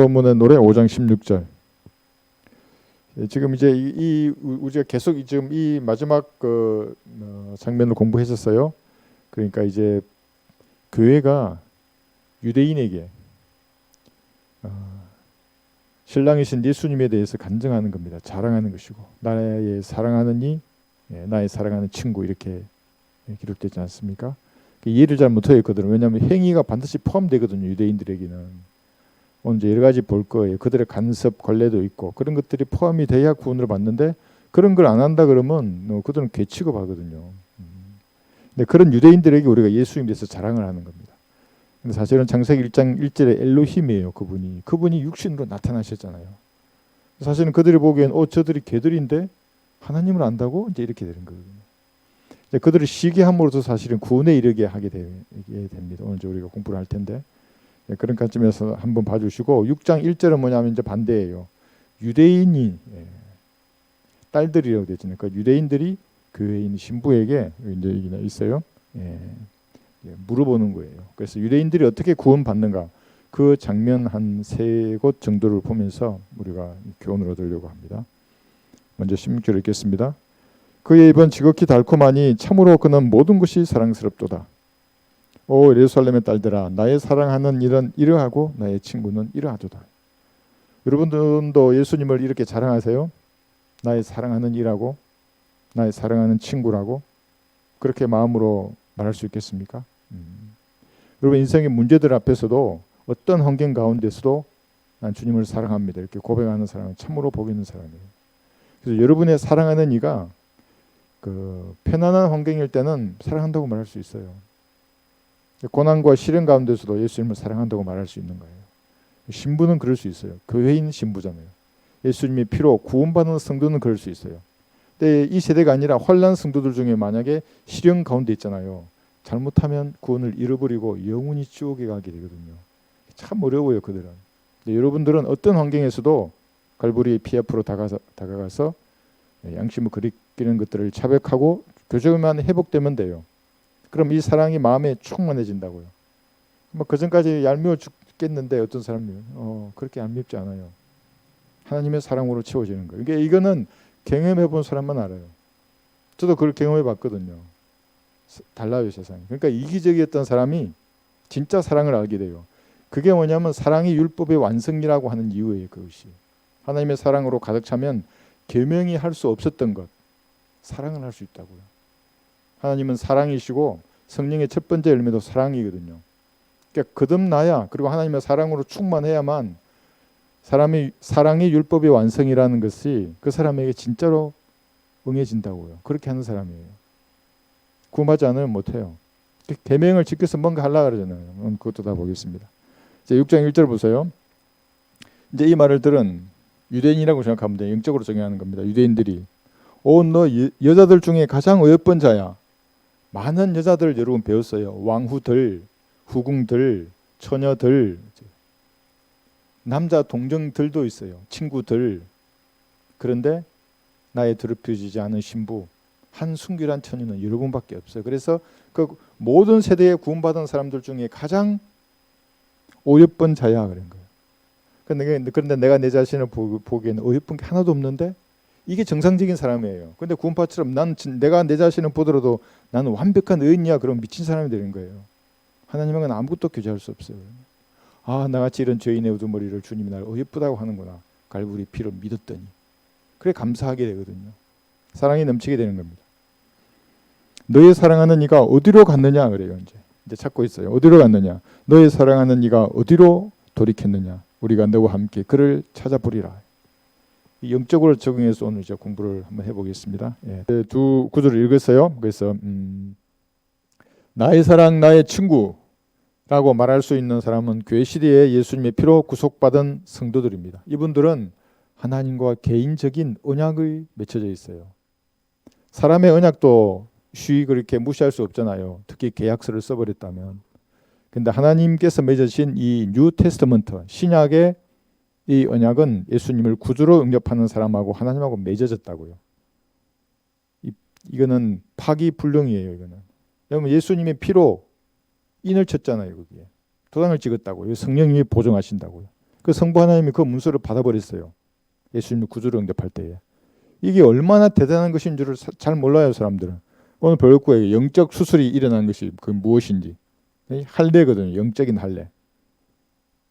본문의 노래 5장 16절. 지금 이제 우리가 계속 지금 이 마지막 장면을 공부했었어요. 그러니까 이제 교회가 유대인에게 신랑이신 예수님에 대해서 간증하는 겁니다. 자랑하는 것이고, 나의 사랑하는 나의 사랑하는 친구, 이렇게 기록되지 않습니까? 이해를 잘 못하겠거든요. 왜냐하면 행위가 반드시 포함되거든요. 유대인들에게는. 오늘 이제 여러 가지 볼 거예요. 그들의 간섭, 관례도 있고 그런 것들이 포함이 돼야 구원을 받는데, 그런 걸 안 한다 그러면 그들은 개 취급하거든요. 근데 그런 유대인들에게 우리가 예수님에 대해서 자랑을 하는 겁니다. 근데 사실은 창세기 1장 1절에 엘로힘이에요. 그분이 육신으로 나타나셨잖아요. 사실은 그들이 보기엔 저들이 개들인데 하나님을 안다고? 이제 이렇게 되는 거거든요. 이제 그들을 시기함으로써 사실은 구원에 이르게 하게 됩니다. 오늘 이제 우리가 공부를 할 텐데, 그런 관점에서 한번 봐주시고, 6장 1절은 뭐냐면 이제 반대예요. 유대인이 딸들이라고 되잖아요. 그러니까 유대인들이 교회인 신부에게 이제 있어요. 물어보는 거예요. 그래서 유대인들이 어떻게 구원받는가, 그 장면 한 3곳 정도를 보면서 우리가 교훈을 얻으려고 합니다. 먼저 16절 읽겠습니다. 그의 입은 지극히 달콤하니 참으로 그는 모든 것이 사랑스럽도다. 오 예루살렘의 딸들아, 나의 사랑하는 일은 이러하고 나의 친구는 이러하도다. 여러분들도 예수님을 이렇게 자랑하세요? 나의 사랑하는 일하고 나의 사랑하는 친구라고 그렇게 마음으로 말할 수 있겠습니까? 여러분, 인생의 문제들 앞에서도 어떤 환경 가운데서도 난 주님을 사랑합니다, 이렇게 고백하는 사람은 참으로 복 있는 사람이에요. 그래서 여러분의 사랑하는 이가 편안한 환경일 때는 사랑한다고 말할 수 있어요. 고난과 시련 가운데서도 예수님을 사랑한다고 말할 수 있는 거예요. 신부는 그럴 수 있어요. 교회인 신부잖아요. 예수님의 피로 구원받는 성도는 그럴 수 있어요. 근데 이 세대가 아니라 환난 성도들 중에 만약에 시련 가운데 있잖아요. 잘못하면 구원을 잃어버리고 영원히 지옥에 가게 되거든요. 참 어려워요, 그들은. 근데 여러분들은 어떤 환경에서도 갈보리 피 앞으로 다가가서 양심을 거리끼는 것들을 자백하고 교제만 회복되면 돼요. 그럼 이 사랑이 마음에 충만해진다고요. 그 전까지 얄미워 죽겠는데 어떤 사람은 그렇게 얄밉지 않아요. 하나님의 사랑으로 채워지는 거예요. 이거는 경험해본 사람만 알아요. 저도 그걸 경험해봤거든요. 달라요, 세상이. 그러니까 이기적이었던 사람이 진짜 사랑을 알게 돼요. 그게 뭐냐면 사랑이 율법의 완성이라고 하는 이유예요. 그것이 하나님의 사랑으로 가득 차면 계명이 할 수 없었던 것, 사랑을 할 수 있다고요. 하나님은 사랑이시고 성령의 첫 번째 열매도 사랑이거든요. 그러니까 거듭나야, 그리고 하나님의 사랑으로 충만해야만 사랑이 율법의 완성이라는 것이 그 사람에게 진짜로 응해진다고요. 그렇게 하는 사람이에요. 구원하지 않으면 못해요. 계명을 지켜서 뭔가 하려고 그러잖아요. 그것도 다 보겠습니다. 이제 6장 1절 보세요. 이제 이 말을 들은 유대인이라고 생각하면 돼요. 영적으로 정의하는 겁니다. 유대인들이 너 여자들 중에 가장 어여쁜 자야. 많은 여자들 여러분 배웠어요. 왕후들, 후궁들, 처녀들, 남자 동정들도 있어요. 친구들. 그런데 나의 더럽혀지지 않은 신부, 한 순결한 처녀는 여러분밖에 없어요. 그래서 그 모든 세대에 구원받은 사람들 중에 가장 어여쁜 자야 그런 거예요. 그런데 내가 내 자신을 보기에는 어여쁜 게 하나도 없는데, 이게 정상적인 사람이에요. 근데 구원파처럼 내가 내 자신을 보더라도 나는 완벽한 의인이야, 그럼 미친 사람이 되는 거예요. 하나님은 아무것도 교제할 수 없어요. 나같이 이런 죄인의 우두머리를 주님이 날 어예쁘다고 하는구나, 갈보리 피로 믿었더니. 그래 감사하게 되거든요. 사랑이 넘치게 되는 겁니다. 너의 사랑하는 이가 어디로 갔느냐 그래요. 이제 찾고 있어요. 어디로 갔느냐. 너의 사랑하는 이가 어디로 돌이켰느냐. 우리가 너와 함께 그를 찾아보리라. 영적으로 적용해서 오늘 이제 공부를 한번 해보겠습니다. 두 구절을 읽었어요. 그래서 나의 사랑, 나의 친구라고 말할 수 있는 사람은 교회 시대에 예수님의 피로 구속받은 성도들입니다. 이분들은 하나님과 개인적인 언약을 맺혀져 있어요. 사람의 언약도 쉬이 그렇게 무시할 수 없잖아요. 특히 계약서를 써버렸다면. 근데 하나님께서 맺으신 이 뉴 테스터먼트, 신약의 이 언약은 예수님을 구주로 응접하는 사람하고 하나님하고 맺어졌다고요. 이거는 파기불능이에요. 이거는. 여러분, 예수님의 피로 인을 쳤잖아요. 거기에 도장을 찍었다고요. 성령님이 보증하신다고요. 그 성부 하나님이 그 문서를 받아버렸어요. 예수님이 구주로 응답할 때에. 이게 얼마나 대단한 것인 줄을 잘 몰라요, 사람들은. 오늘 배울 거예요. 영적 수술이 일어난 것이 그 무엇인지. 할례거든요. 영적인 할례.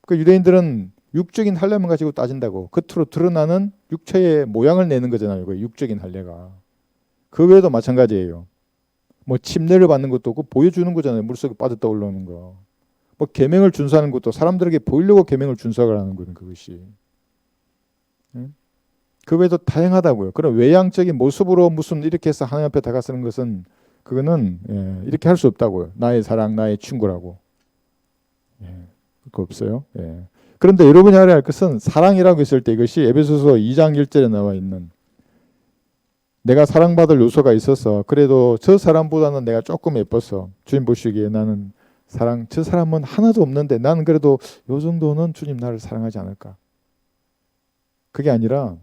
그 유대인들은 육적인 할례만 가지고 따진다고. 겉으로 드러나는 육체의 모양을 내는 거잖아요. 그 육적인 할례가. 그 외에도 마찬가지예요. 뭐 침례를 받는 것도 없고 보여주는 거잖아요. 물속에 빠졌다 올라오는 거. 뭐 계명을 준수하는 것도 사람들에게 보이려고 계명을 준수하라는 거는 그것이. 그 외에도 다양하다고요. 그런 외향적인 모습으로 무슨 이렇게 해서 하나님 앞에 다가서는 것은 그거는 이렇게 할 수 없다고요. 나의 사랑, 나의 친구라고. 그거 없어요. 그런데 여러분이 알아야 할 것은 사랑이라고 했을 때 이것이 에베소서 2장 1절에 나와 있는 내가 사랑받을 요소가 있어서 그래도 저 사람보다는 내가 조금 예뻐서 주님 보시기에 나는 저 사람은 하나도 없는데 나는 그래도 요 정도는 주님 나를 사랑하지 않을까. 그게 아니라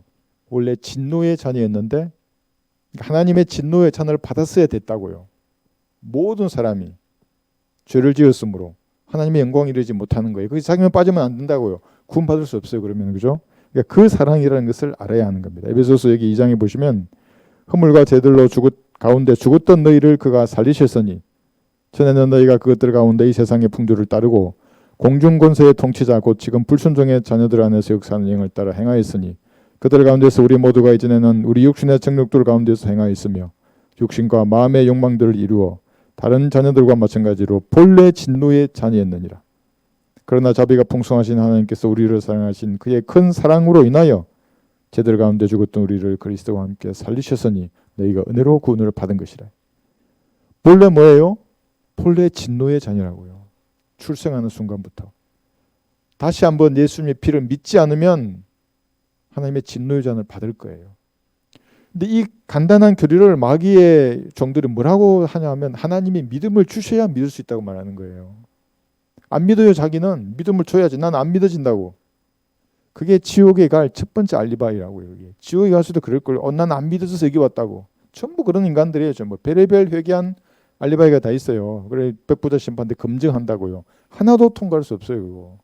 원래 진노의 자녀였는데 하나님의 진노의 자녀를 받았어야 됐다고요. 모든 사람이 죄를 지었으므로 하나님의 영광을 이루지 못하는 거예요. 그 자기만 빠지면 안 된다고요. 구원받을 수 없어요. 그러면 그죠? 그러니까 그 사랑이라는 것을 알아야 하는 겁니다. 에베소서 여기 2장에 보시면 허물과 죄들로 가운데 죽었던 너희를 그가 살리셨으니 전에는 너희가 그것들 가운데 이 세상의 풍조를 따르고 공중 권세의 통치자 곧 지금 불순종의 자녀들 안에서 역사하는 영을 따라 행하였으니 그들 가운데서 우리 모두가 이전에는 우리 육신의 정욕들 가운데서 행하였으며 육신과 마음의 욕망들을 이루어 다른 자녀들과 마찬가지로 본래 진노의 자녀였느니라. 그러나 자비가 풍성하신 하나님께서 우리를 사랑하신 그의 큰 사랑으로 인하여 제들 가운데 죽었던 우리를 그리스도와 함께 살리셨으니 너희가 은혜로 구원을 받은 것이라. 본래 뭐예요? 본래 진노의 자녀라고요. 출생하는 순간부터. 다시 한번 예수님의 피를 믿지 않으면 하나님의 진노의 잔을 받을 거예요. 근데 이 간단한 교리를 마귀의 종들이 뭐라고 하냐면 하나님이 믿음을 주셔야 믿을 수 있다고 말하는 거예요. 안 믿어요. 자기는 믿음을 줘야지. 난 안 믿어진다고. 그게 지옥에 갈 첫 번째 알리바이라고요. 이게. 지옥에 갈 수도 그럴 걸. 난 안 믿어져서 여기 왔다고. 전부 그런 인간들이에요. 전부 별의별 회개한 알리바이가 다 있어요. 그래 백부자 심판대 검증한다고요. 하나도 통과할 수 없어요. 그거.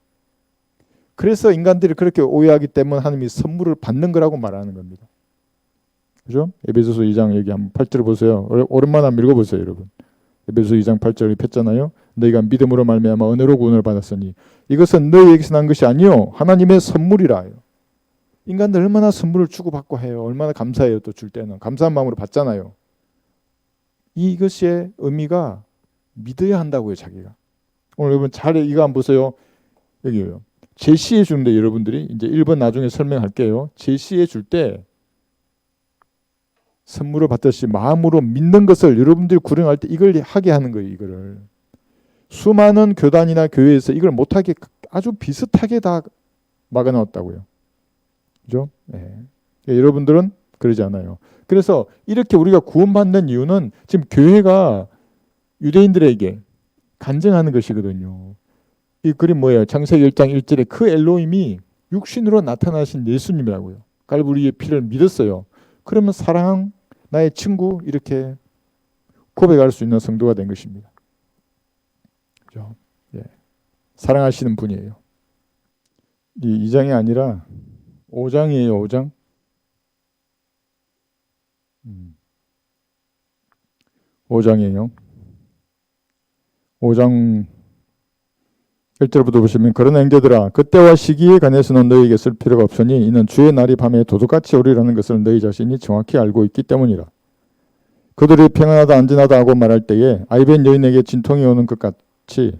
그래서 인간들이 그렇게 오해하기 때문에 하나님이 선물을 받는 거라고 말하는 겁니다. 그죠? 에베소서 2장 여기 한번 8절 보세요. 오랜만에 한번 읽어보세요, 여러분. 에베소서 2장 8절을 폈잖아요. 너희가 믿음으로 말미암아 은혜로 구원을 받았으니 이것은 너희에게서 난 것이 아니요 하나님의 선물이라. 인간들 얼마나 선물을 주고받고 해요. 얼마나 감사해요. 또 줄 때는 감사한 마음으로 받잖아요. 이것의 의미가 믿어야 한다고요. 자기가. 오늘 여러분 잘 이거 한번 보세요. 여기요. 제시해 주는데 여러분들이 이제 1번 나중에 설명할게요. 제시해 줄 때 선물을 받듯이 마음으로 믿는 것을 여러분들이 구령할 때 이걸 하게 하는 거예요. 이거를. 수많은 교단이나 교회에서 이걸 못하게 아주 비슷하게 다 막아놨다고요. 그죠? 네. 여러분들은 그러지 않아요. 그래서 이렇게 우리가 구원받는 이유는 지금 교회가 유대인들에게 간증하는 것이거든요. 이 글이 뭐예요? 창세기 1장 1절에 그 엘로힘이 육신으로 나타나신 예수님이라고요. 갈보리의 피를 믿었어요. 그러면 사랑 나의 친구 이렇게 고백할 수 있는 성도가 된 것입니다. 그죠? 예. 사랑하시는 분이에요. 이 2장이 아니라 5장이에요. 5장. 5장이에요. 5장 1절부터 보시면 그런 형제들아 그때와 시기에 관해서는 너희에게 쓸 필요가 없으니 이는 주의 날이 밤에 도둑같이 오리라는 것을 너희 자신이 정확히 알고 있기 때문이라. 그들이 평안하다 안전하다 하고 말할 때에 아이벤 여인에게 진통이 오는 것 같이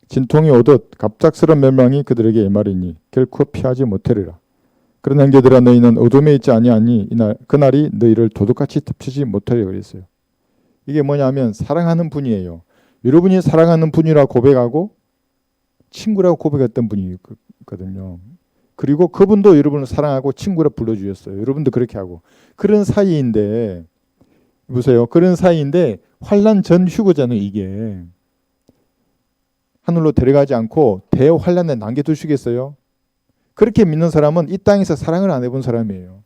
진통이 오듯 갑작스런 멸망이 그들에게 임하리니 결코 피하지 못하리라. 그런 형제들아 너희는 어둠에 있지 아니하니 그날이 너희를 도둑같이 덮치지 못하리라 그랬어요. 이게 뭐냐면 사랑하는 분이에요. 여러분이 사랑하는 분이라 고백하고 친구라고 고백했던 분이거든요. 그리고 그분도 여러분을 사랑하고 친구라 불러주셨어요. 여러분도 그렇게 하고 그런 사이인데 보세요. 그런 사이인데 환난 전 휴거잖아요. 이게 하늘로 데려가지 않고 대환난에 남겨두시겠어요? 그렇게 믿는 사람은 이 땅에서 사랑을 안 해본 사람이에요.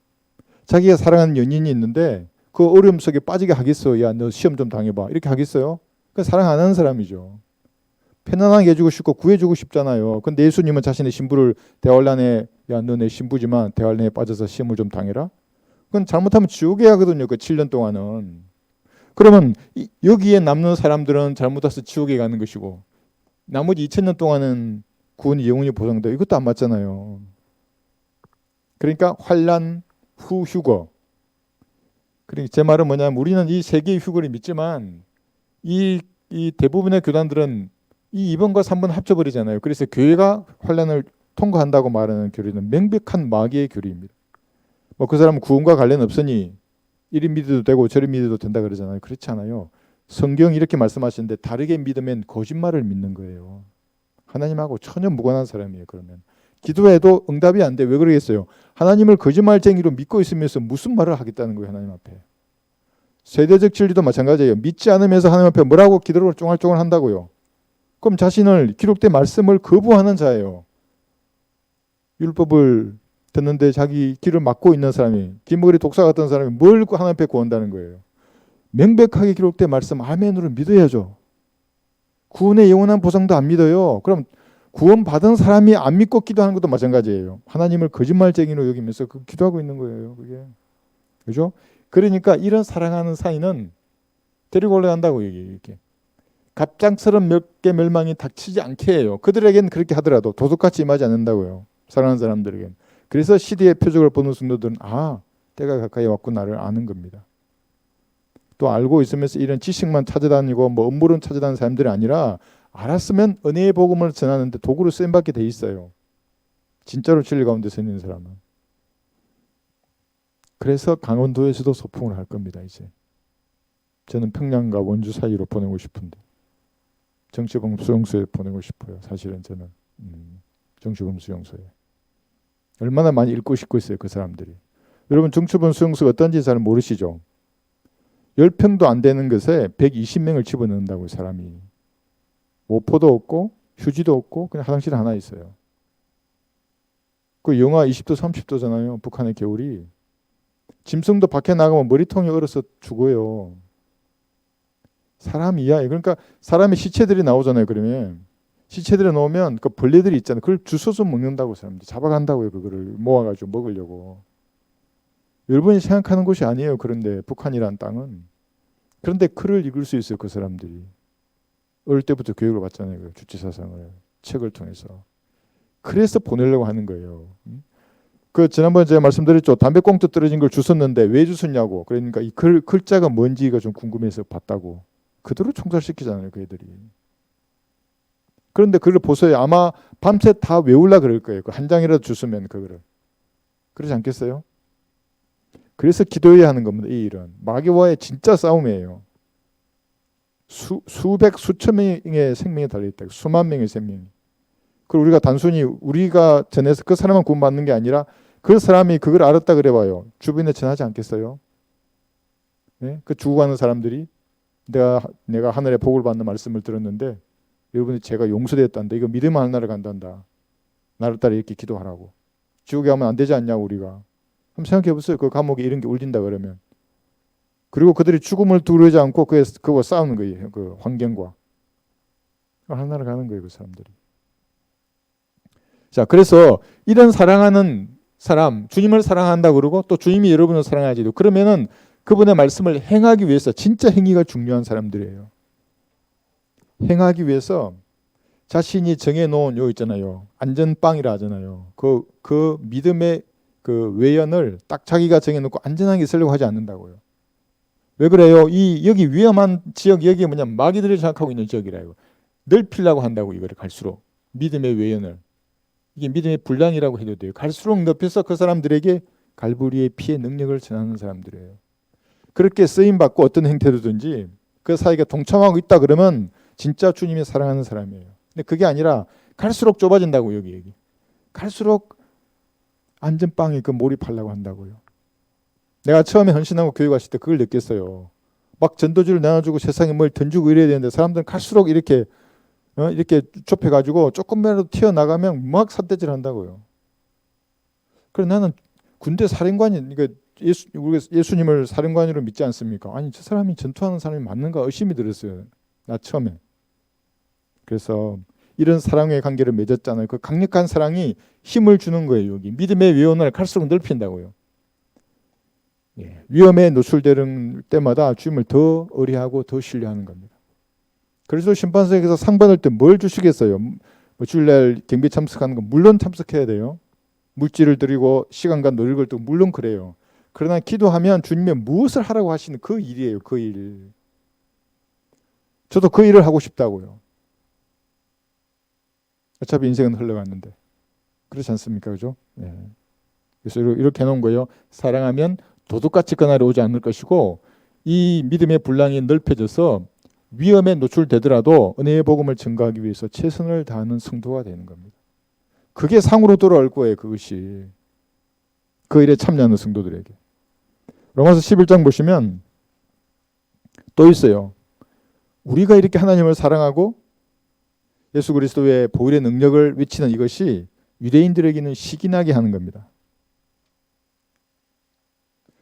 자기가 사랑하는 연인이 있는데 그 어려움 속에 빠지게 하겠어요? 야, 너 시험 좀 당해봐. 이렇게 하겠어요? 그 사랑 안 하는 사람이죠. 편안하게 해주고 싶고 구해주고 싶잖아요. 근데 예수님은 자신의 신부를 대환란에, 야, 너 내 신부지만 대환란에 빠져서 시험을 좀 당해라. 그건 잘못하면 지옥에 가거든요. 그 7년 동안은. 그러면 여기에 남는 사람들은 잘못해서 지옥에 가는 것이고 나머지 2000년 동안은 구원이 영원히 보장돼. 이것도 안 맞잖아요. 그러니까 환란 후 휴거. 그러니까 제 말은 뭐냐면 우리는 이 세 개의 휴거를 믿지만 이 대부분의 교단들은 이 2번과 3번 합쳐버리잖아요. 그래서 교회가 환란을 통과한다고 말하는 교리는 명백한 마귀의 교리입니다. 뭐 그 사람은 구원과 관련 없으니 이리 믿어도 되고 저리 믿어도 된다 그러잖아요. 그렇지 않아요. 성경이 이렇게 말씀하시는데 다르게 믿으면 거짓말을 믿는 거예요. 하나님하고 전혀 무관한 사람이에요. 그러면 기도해도 응답이 안 돼. 왜 그러겠어요? 하나님을 거짓말쟁이로 믿고 있으면서 무슨 말을 하겠다는 거예요. 하나님 앞에. 세대적 진리도 마찬가지예요. 믿지 않으면서 하나님 앞에 뭐라고 기도를 쫑알쫑알 한다고요. 그럼 자신을 기록된 말씀을 거부하는 자예요. 율법을 듣는데 자기 길을 막고 있는 사람이, 김머리 독사 같은 사람이 뭘 하나님 앞에 구한다는 거예요. 명백하게 기록된 말씀 아멘으로 믿어야죠. 구원의 영원한 보상도 안 믿어요. 그럼 구원받은 사람이 안 믿고 기도하는 것도 마찬가지예요. 하나님을 거짓말쟁이로 여기면서 그 기도하고 있는 거예요. 그게. 그죠? 그러니까 이런 사랑하는 사이는 데리고 올라간다고 이렇게. 갑장스러운 몇 개 멸망이 닥치지 않게 해요. 그들에겐 그렇게 하더라도 도둑같이 임하지 않는다고요. 사랑하는 사람들에겐. 그래서 시대의 표적을 보는 성도들은 때가 가까이 왔구나를 아는 겁니다. 또 알고 있으면서 이런 지식만 찾아다니고 뭐 음모론 찾아다니는 사람들이 아니라 알았으면 은혜의 복음을 전하는데 도구로 쓰임받게 돼 있어요. 진짜로 진리 가운데 서 있는 사람은. 그래서 강원도에서도 소풍을 할 겁니다. 이제. 저는 평양과 원주 사이로 보내고 싶은데 정치범 수용소에 보내고 싶어요. 사실은 저는 정치범 수용소에. 얼마나 많이 읽고 싶고 있어요. 그 사람들이. 여러분 정치범 수용소가 어떤지 잘 모르시죠? 10평도 안 되는 것에 120명을 집어넣는다고요. 사람이. 모포도 없고 휴지도 없고 그냥 화장실 하나 있어요. 그 영하 20도 30도잖아요. 북한의 겨울이. 짐승도 밖에 나가면 머리통이 얼어서 죽어요. 사람 이하에. 그러니까 사람의 시체들이 나오잖아요. 그러면 시체들이 나오면 그 벌레들이 있잖아요. 그걸 주워서 먹는다고 사람들이 잡아간다고요. 그거를 모아가지고 먹으려고. 여러분이 생각하는 곳이 아니에요. 그런데 북한이란 땅은. 그런데 글을 읽을 수 있어요. 그 사람들이. 어릴 때부터 교육을 받잖아요. 그 주체사상을. 책을 통해서. 그래서 보내려고 하는 거예요. 그 지난번에 제가 말씀드렸죠. 담배꽁초 떨어진 걸 주웠는데 왜 주웠냐고. 그러니까 이 글자가 뭔지가 좀 궁금해서 봤다고. 그대로 총살시키잖아요. 그 애들이. 그런데 그걸 보세요. 아마 밤새 다 외우려 그럴 거예요. 그 한 장이라도 주스면 그거를. 그러지 않겠어요? 그래서 기도해야 하는 겁니다. 이 일은. 마귀와의 진짜 싸움이에요. 수백, 수천 명의 생명이 달려있다. 수만 명의 생명이. 그리고 우리가 단순히 우리가 전해서 그 사람만 구원받는 게 아니라 그 사람이 그걸 알았다 그래봐요. 주변에 전하지 않겠어요? 네? 그 죽어가는 사람들이 내가 하늘의 복을 받는 말씀을 들었는데 여러분이 제가 용서되었단다. 이거 믿음 하나를 간단다. 나를 따라 이렇게 기도하라고. 지옥에 가면 안 되지 않냐고 우리가. 한번 생각해 보세요. 그 감옥에 이런 게 울린다 그러면. 그리고 그들이 죽음을 두려워하지 않고 그거 싸우는 거예요. 그 환경과. 하나를 가는 거예요. 그 사람들이. 자, 그래서 이런 사랑하는 사람, 주님을 사랑한다 그러고 또 주님이 여러분을 사랑하지도 그러면은 그분의 말씀을 행하기 위해서 진짜 행위가 중요한 사람들이에요. 행하기 위해서 자신이 정해놓은 요 있잖아요. 안전빵이라 하잖아요. 그 믿음의 그 외연을 딱 자기가 정해놓고 안전하게 쓰려고 하지 않는다고요. 왜 그래요? 여기 위험한 지역 여기 뭐냐면 마귀들이 장악하고 있는 지역이라요. 넓히려고 한다고 이거를 갈수록 믿음의 외연을. 이게 믿음의 분량이라고 해도 돼요. 갈수록 넓혀서 그 사람들에게 갈보리의 피의 능력을 전하는 사람들이에요. 그렇게 쓰임받고 어떤 행태로든지 그 사이가 동참하고 있다 그러면 진짜 주님이 사랑하는 사람이에요. 근데 그게 아니라 갈수록 좁아진다고 여기. 갈수록 안전빵에 그 몰입하려고 한다고요. 내가 처음에 헌신하고 교회 갔을 때 그걸 느꼈어요. 막 전도지를 나눠주고 세상에 뭘 던지고 이래야 되는데 사람들은 갈수록 이렇게 좁혀가지고 조금이라도 튀어나가면 막 삿대질 한다고요. 그래서 나는 군대 사령관이 그러니까 우리가 예수님을 사령관으로 믿지 않습니까? 아니 저 사람이 전투하는 사람이 맞는가 의심이 들었어요. 나 처음에. 그래서 이런 사랑의 관계를 맺었잖아요. 그 강력한 사랑이 힘을 주는 거예요. 여기 믿음의 외원을 갈수록 넓힌다고요. 예, 위험에 노출되는 때마다 주님을 더 의뢰하고 더 신뢰하는 겁니다. 그래서 심판석에서 상 받을 때 뭘 주시겠어요? 뭐 주일날 경배 참석하는 건 물론 참석해야 돼요. 물질을 드리고 시간과 노력을 또 물론 그래요. 그러나 기도하면 주님이 무엇을 하라고 하시는 그 일이에요. 그 일. 저도 그 일을 하고 싶다고요. 어차피 인생은 흘러갔는데. 그렇지 않습니까? 그죠? 예. 그래서 이렇게 해놓은 거예요. 사랑하면 도둑같이 그날이 오지 않을 것이고 이 믿음의 분량이 넓혀져서 위험에 노출되더라도 은혜의 복음을 증거하기 위해서 최선을 다하는 성도가 되는 겁니다. 그게 상으로 돌아올 거예요. 그것이. 그 일에 참여하는 성도들에게. 로마서 11장 보시면 또 있어요. 우리가 이렇게 하나님을 사랑하고 예수 그리스도의 보혈의 능력을 외치는 이것이 유대인들에게는 시기나게 하는 겁니다.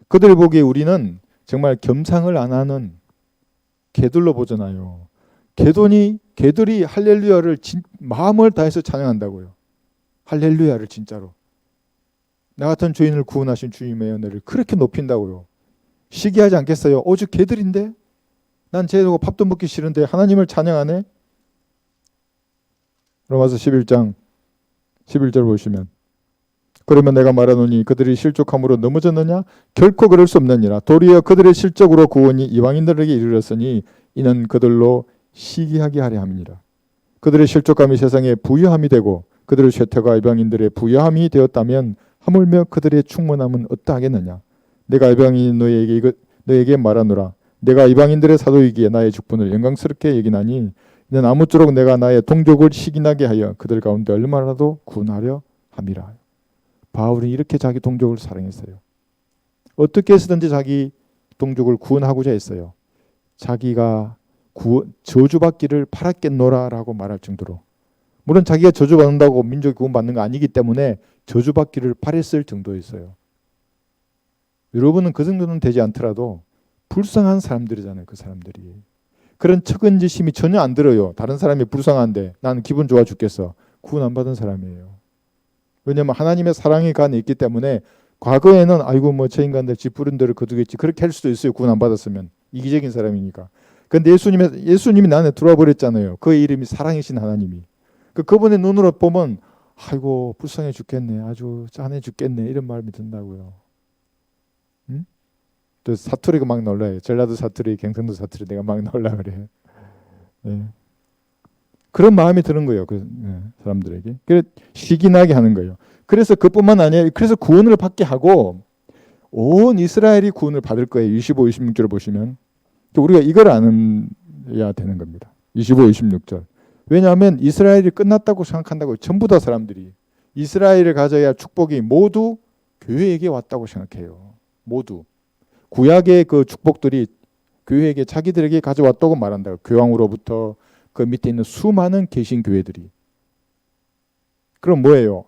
그들 보기에 우리는 정말 겸상을 안 하는 개들로 보잖아요. 개들이 할렐루야를 마음을 다해서 찬양한다고요. 할렐루야를 진짜로. 나 같은 죄인을 구원하신 주님의 은혜를 그렇게 높인다고요. 시기하지 않겠어요? 오직 개들인데? 난 죄도 밥도 먹기 싫은데 하나님을 찬양하네? 로마서 11장 11절 보시면 그러면 내가 말하노니 그들이 실족함으로 넘어졌느냐? 결코 그럴 수 없느니라. 도리어 그들의 실족으로 구원이 이방인들에게 이르렀으니 이는 그들로 시기하게 하려 함이니라. 그들의 실족함이 세상에 부유함이 되고 그들의 쇠퇴가 이방인들의 부유함이 되었다면 하물며 그들의 충만함은 어떠하겠느냐? 내가 이방인 너에게 말하노라. 내가 이방인들의 사도이기에 나의 직분을 영광스럽게 여기나니 이는 아무쪼록 내가 나의 동족을 시기나게 하여 그들 가운데 얼마나도 구원하려 함이라. 바울이 이렇게 자기 동족을 사랑했어요. 어떻게 해서든지 자기 동족을 구원하고자 했어요. 자기가 저주받기를 바랐겠노라라고 말할 정도로. 물론 자기가 저주받는다고 민족이 구원받는 거 아니기 때문에 저주받기를 바랬을 정도였어요. 여러분은 그 정도는 되지 않더라도 불쌍한 사람들이잖아요. 그 사람들이. 그런 측은지심이 전혀 안 들어요. 다른 사람이 불쌍한데 나는 기분 좋아 죽겠어. 구원 안 받은 사람이에요. 왜냐하면 하나님의 사랑이 그 안에 있기 때문에 과거에는 아이고 뭐 저 인간들 지 부른 대로 거두겠지 그렇게 할 수도 있어요. 구원 안 받았으면. 이기적인 사람이니까. 그런데 예수님이 나 안에 들어와 버렸잖아요. 그 이름이 사랑이신 하나님이. 그분의 눈으로 보면 아이고 불쌍해 죽겠네. 아주 짠해 죽겠네. 이런 마음이 든다고요. 응? 또 사투리가 막 놀라요. 전라도 사투리, 경상도 사투리 내가 막 놀라 그래요. 네. 그런 마음이 드는 거예요. 사람들에게. 그래서 시기나게 하는 거예요. 그래서 그뿐만 아니에요. 그래서 구원을 받게 하고 온 이스라엘이 구원을 받을 거예요. 25, 26절을 보시면. 우리가 이걸 아야 되는 겁니다. 25, 26절. 왜냐하면 이스라엘이 끝났다고 생각한다고 전부 다 사람들이. 이스라엘을 가져야 축복이 모두 교회에게 왔다고 생각해요. 모두. 구약의 그 축복들이 교회에게 자기들에게 가져왔다고 말한다고. 교황으로부터 그 밑에 있는 수많은 개신 교회들이. 그럼 뭐예요?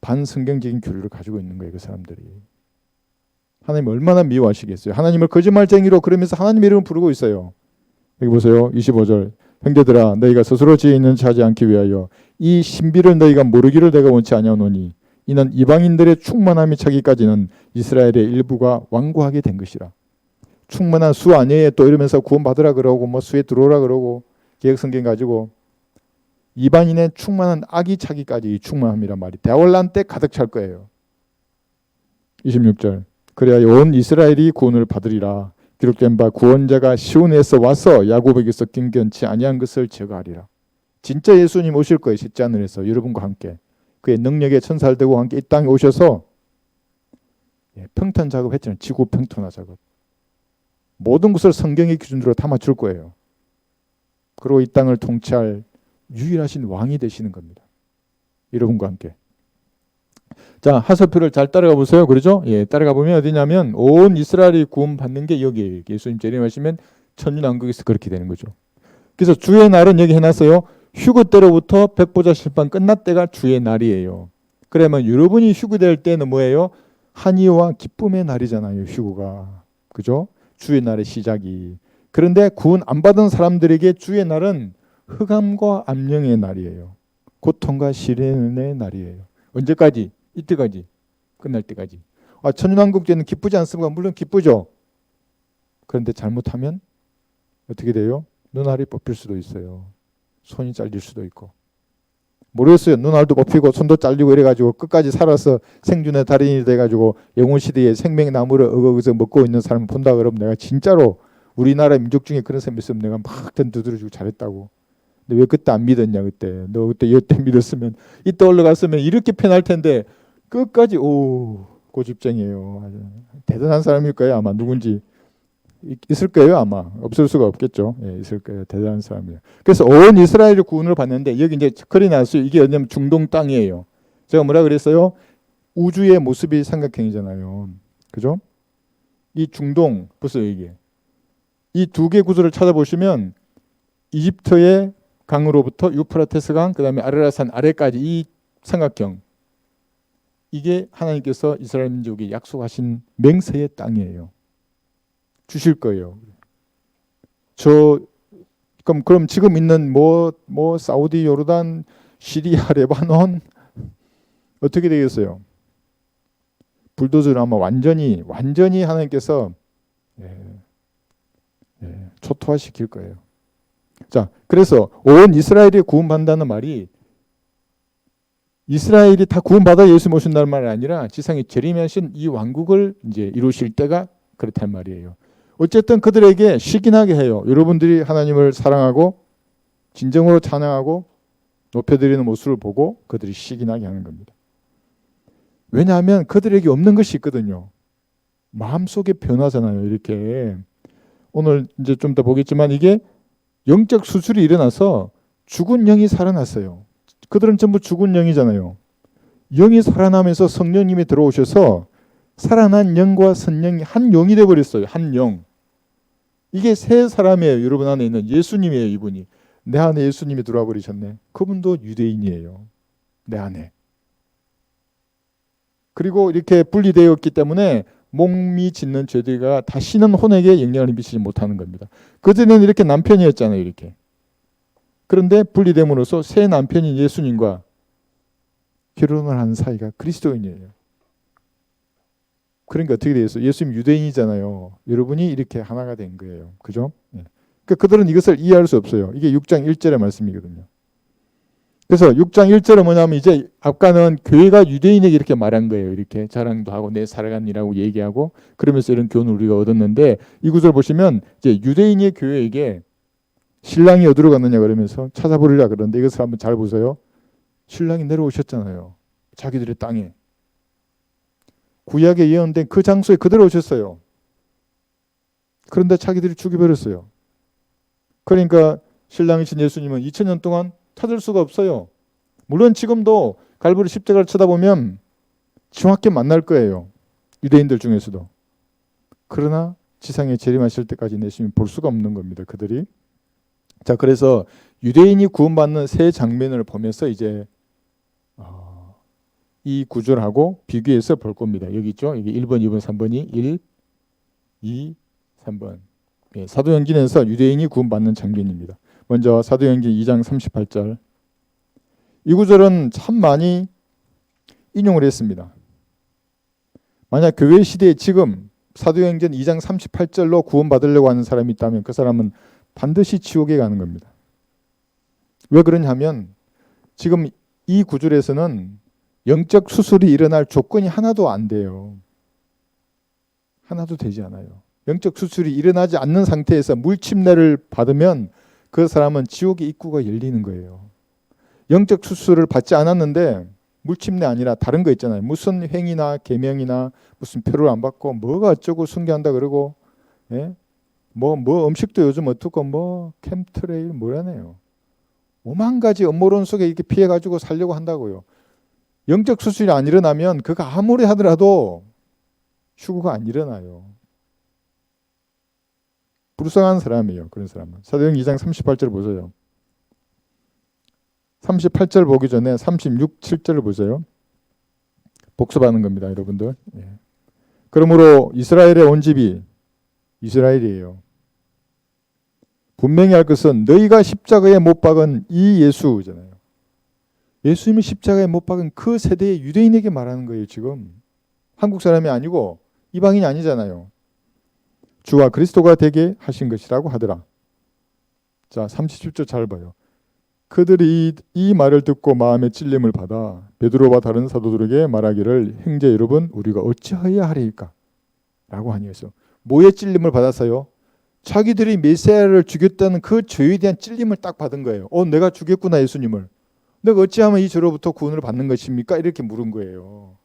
반성경적인 교류를 가지고 있는 거예요. 그 사람들이. 하나님 얼마나 미워하시겠어요. 하나님을 거짓말쟁이로 그러면서 하나님 이름을 부르고 있어요. 여기 보세요. 25절. 형제들아 너희가 스스로 지혜 있는 체 하지 않기 위하여 이 신비를 너희가 모르기를 내가 원치 아니하노니 이는 이방인들의 충만함이 차기까지는 이스라엘의 일부가 완고하게 된 것이라. 충만한 수 아니에요. 또 이러면서 구원받으라 그러고 뭐 수에 들어오라 그러고 개혁성경 가지고 이방인의 충만한 악이 차기까지 충만함이란 말이 대환란 때 가득 찰 거예요. 26절. 그래야 온 이스라엘이 구원을 받으리라. 기록된 바 구원자가 시온에서 와서 야곱에게서 경건치 아니한 것을 제거하리라. 진짜 예수님 오실 거예요. 셋째 하늘에서 여러분과 함께. 그의 능력의 천사를 들고 함께 이 땅에 오셔서 평탄 작업했잖아요. 지구 평탄화 작업. 모든 것을 성경의 기준으로 담아줄 거예요. 그리고 이 땅을 통치할 유일하신 왕이 되시는 겁니다. 여러분과 함께. 자, 하설표를 잘 따라가 보세요. 그러죠? 예, 따라가 보면 어디냐면 온 이스라엘이 구원받는 게 여기에요. 예수님 재림하시면 천년왕국에서 그렇게 되는 거죠. 그래서 주의 날은 여기 해놨어요. 휴거 때로부터 백보자 심판 끝날 때가 주의 날이에요. 그러면 여러분이 휴거될 때는 뭐예요? 한이와 기쁨의 날이잖아요. 휴거가. 그죠? 주의 날의 시작이. 그런데 구원 안 받은 사람들에게 주의 날은 흑암과 암령의 날이에요. 고통과 시련의 날이에요. 언제까지? 이때까지. 끝날 때까지. 천년왕국제는 기쁘지 않습니까? 물론 기쁘죠. 그런데 잘못하면 어떻게 돼요? 눈알이 뽑힐 수도 있어요. 손이 잘릴 수도 있고. 모르겠어요. 눈알도 뽑히고 손도 잘리고 이래가지고 끝까지 살아서 생존의 달인이 돼가지고 영혼시대에 생명의 나무를 어거기서 먹고 있는 사람을 본다 그러면 내가 진짜로 우리나라 민족 중에 그런 사람이 있으면 내가 막 두드려주고 잘했다고. 근데 왜 그때 안 믿었냐 그때. 너 그때 이때 믿었으면 이때 올라갔으면 이렇게 편할 텐데 끝까지 고집쟁이에요. 아주 대단한 사람일 거예요. 아마 누군지 있을 거예요. 아마 없을 수가 없겠죠. 예, 있을 거예요. 대단한 사람이에요. 그래서 온 이스라엘의 구원을 받는데 여기 이제 거리 나왔어요. 이게 왜냐면 중동 땅이에요. 제가 뭐라 그랬어요? 우주의 모습이 삼각형이잖아요. 그죠? 이 중동 보세요. 이게 이 두 개 구조를 찾아보시면 이집트의 강으로부터 유프라테스 강, 그다음에 아르라산 아래까지 이 삼각형 이게 하나님께서 이스라엘 민족이 약속하신 맹세의 땅이에요. 주실 거예요. 그럼 지금 있는 뭐 사우디, 요르단, 시리아, 레바논 어떻게 되겠어요? 불도저는 아마 완전히 하나님께서 초토화시킬 거예요. 자, 그래서 온 이스라엘이 구원받는다는 말이 이스라엘이 다 구원받아 예수 모신다는 말이 아니라 지상에 재림하신 이 왕국을 이제 이루실 때가 그렇단 말이에요. 어쨌든 그들에게 시기나게 해요. 여러분들이 하나님을 사랑하고 진정으로 찬양하고 높여드리는 모습을 보고 그들이 시기나게 하는 겁니다. 왜냐하면 그들에게 없는 것이 있거든요. 마음속의 변화잖아요. 이렇게 오늘 이제 좀 더 보겠지만 이게 영적 수술이 일어나서 죽은 영이 살아났어요. 그들은 전부 죽은 영이잖아요. 영이 살아나면서 성령님이 들어오셔서 살아난 영과 선영이 한 영이 되어버렸어요. 한 영. 이게 새 사람이에요. 여러분 안에 있는 예수님이에요. 이분이. 내 안에 예수님이 들어와 버리셨네. 그분도 유대인이에요. 내 안에. 그리고 이렇게 분리되었기 때문에 몸이 짓는 죄들과 다시는 혼에게 영향을 미치지 못하는 겁니다. 그전에는 이렇게 남편이었잖아요. 이렇게. 그런데 분리됨으로써 새 남편인 예수님과 결혼을 한 사이가 그리스도인이에요. 그러니까 어떻게 되겠어요? 예수님 유대인이잖아요. 여러분이 이렇게 하나가 된 거예요. 그죠? 그러니까 그들은 이것을 이해할 수 없어요. 이게 6장 1절의 말씀이거든요. 그래서 6장 1절은 뭐냐면 이제 아까는 교회가 유대인에게 이렇게 말한 거예요. 이렇게 자랑도 하고 내 살아간이라고 얘기하고 그러면서 이런 교훈을 우리가 얻었는데 이 구절 보시면 이제 유대인의 교회에게 신랑이 어디로 갔느냐 그러면서 찾아보리라 그러는데 이것을 한번 잘 보세요. 신랑이 내려오셨잖아요. 자기들의 땅에. 구약에 예언된 그 장소에 그대로 오셨어요. 그런데 자기들이 죽여버렸어요. 그러니까 신랑이신 예수님은 2000년 동안 찾을 수가 없어요. 물론 지금도 갈보리 십자가를 쳐다보면 정확히 만날 거예요. 유대인들 중에서도. 그러나 지상에 재림하실 때까지 예수님 볼 수가 없는 겁니다. 그들이. 자, 그래서 유대인이 구원받는 새 장면을 보면서 이제 이 구절하고 비교해서 볼 겁니다. 여기 있죠. 여기 1번, 2번, 3번이 1, 2, 3번. 사도행전에서 유대인이 구원받는 장면입니다. 먼저 사도행전 2장 38절. 이 구절은 참 많이 인용을 했습니다. 만약 교회 시대에 지금 사도행전 2장 38절로 구원받으려고 하는 사람이 있다면 그 사람은 반드시 지옥에 가는 겁니다. 왜 그러냐면 지금 이 구절에서는 영적 수술이 일어날 조건이 하나도 안 돼요. 하나도 되지 않아요. 영적 수술이 일어나지 않는 상태에서 물침례를 받으면 그 사람은 지옥의 입구가 열리는 거예요. 영적 수술을 받지 않았는데 물침례 아니라 다른 거 있잖아요. 무슨 행위나 계명이나 무슨 표를 안 받고 뭐가 어쩌고 순교한다 그러고 뭐 음식도 요즘 어떻고 뭐 캠트레일 뭐라네요. 5만 가지 음모론 속에 이렇게 피해가지고 살려고 한다고요. 영적 수술이 안 일어나면 그가 아무리 하더라도 휴거가 안 일어나요. 불쌍한 사람이에요. 그런 사람은. 사도행전 2장 38절 보세요. 38절 보기 전에 36, 7절을 보세요. 복습하는 겁니다. 여러분들. 그러므로 이스라엘의 온 집이 이스라엘이에요. 분명히 할 것은 너희가 십자가에 못 박은 이 예수잖아요. 예수님이 십자가에 못 박은 그 세대의 유대인에게 말하는 거예요. 지금 한국 사람이 아니고 이방인이 아니잖아요. 주와 그리스도가 되게 하신 것이라고 하더라. 자, 37절 잘 봐요. 그들이 이 말을 듣고 마음의 찔림을 받아 베드로와 다른 사도들에게 말하기를 형제 여러분 우리가 어찌하여야 하리이까 라고 하니에서 뭐에 찔림을 받았어요? 자기들이 메시아를 죽였다는 그 죄에 대한 찔림을 딱 받은 거예요. 내가 죽였구나 예수님을. 내가 어찌하면 이 죄로부터 구원을 받는 것입니까? 이렇게 물은 거예요.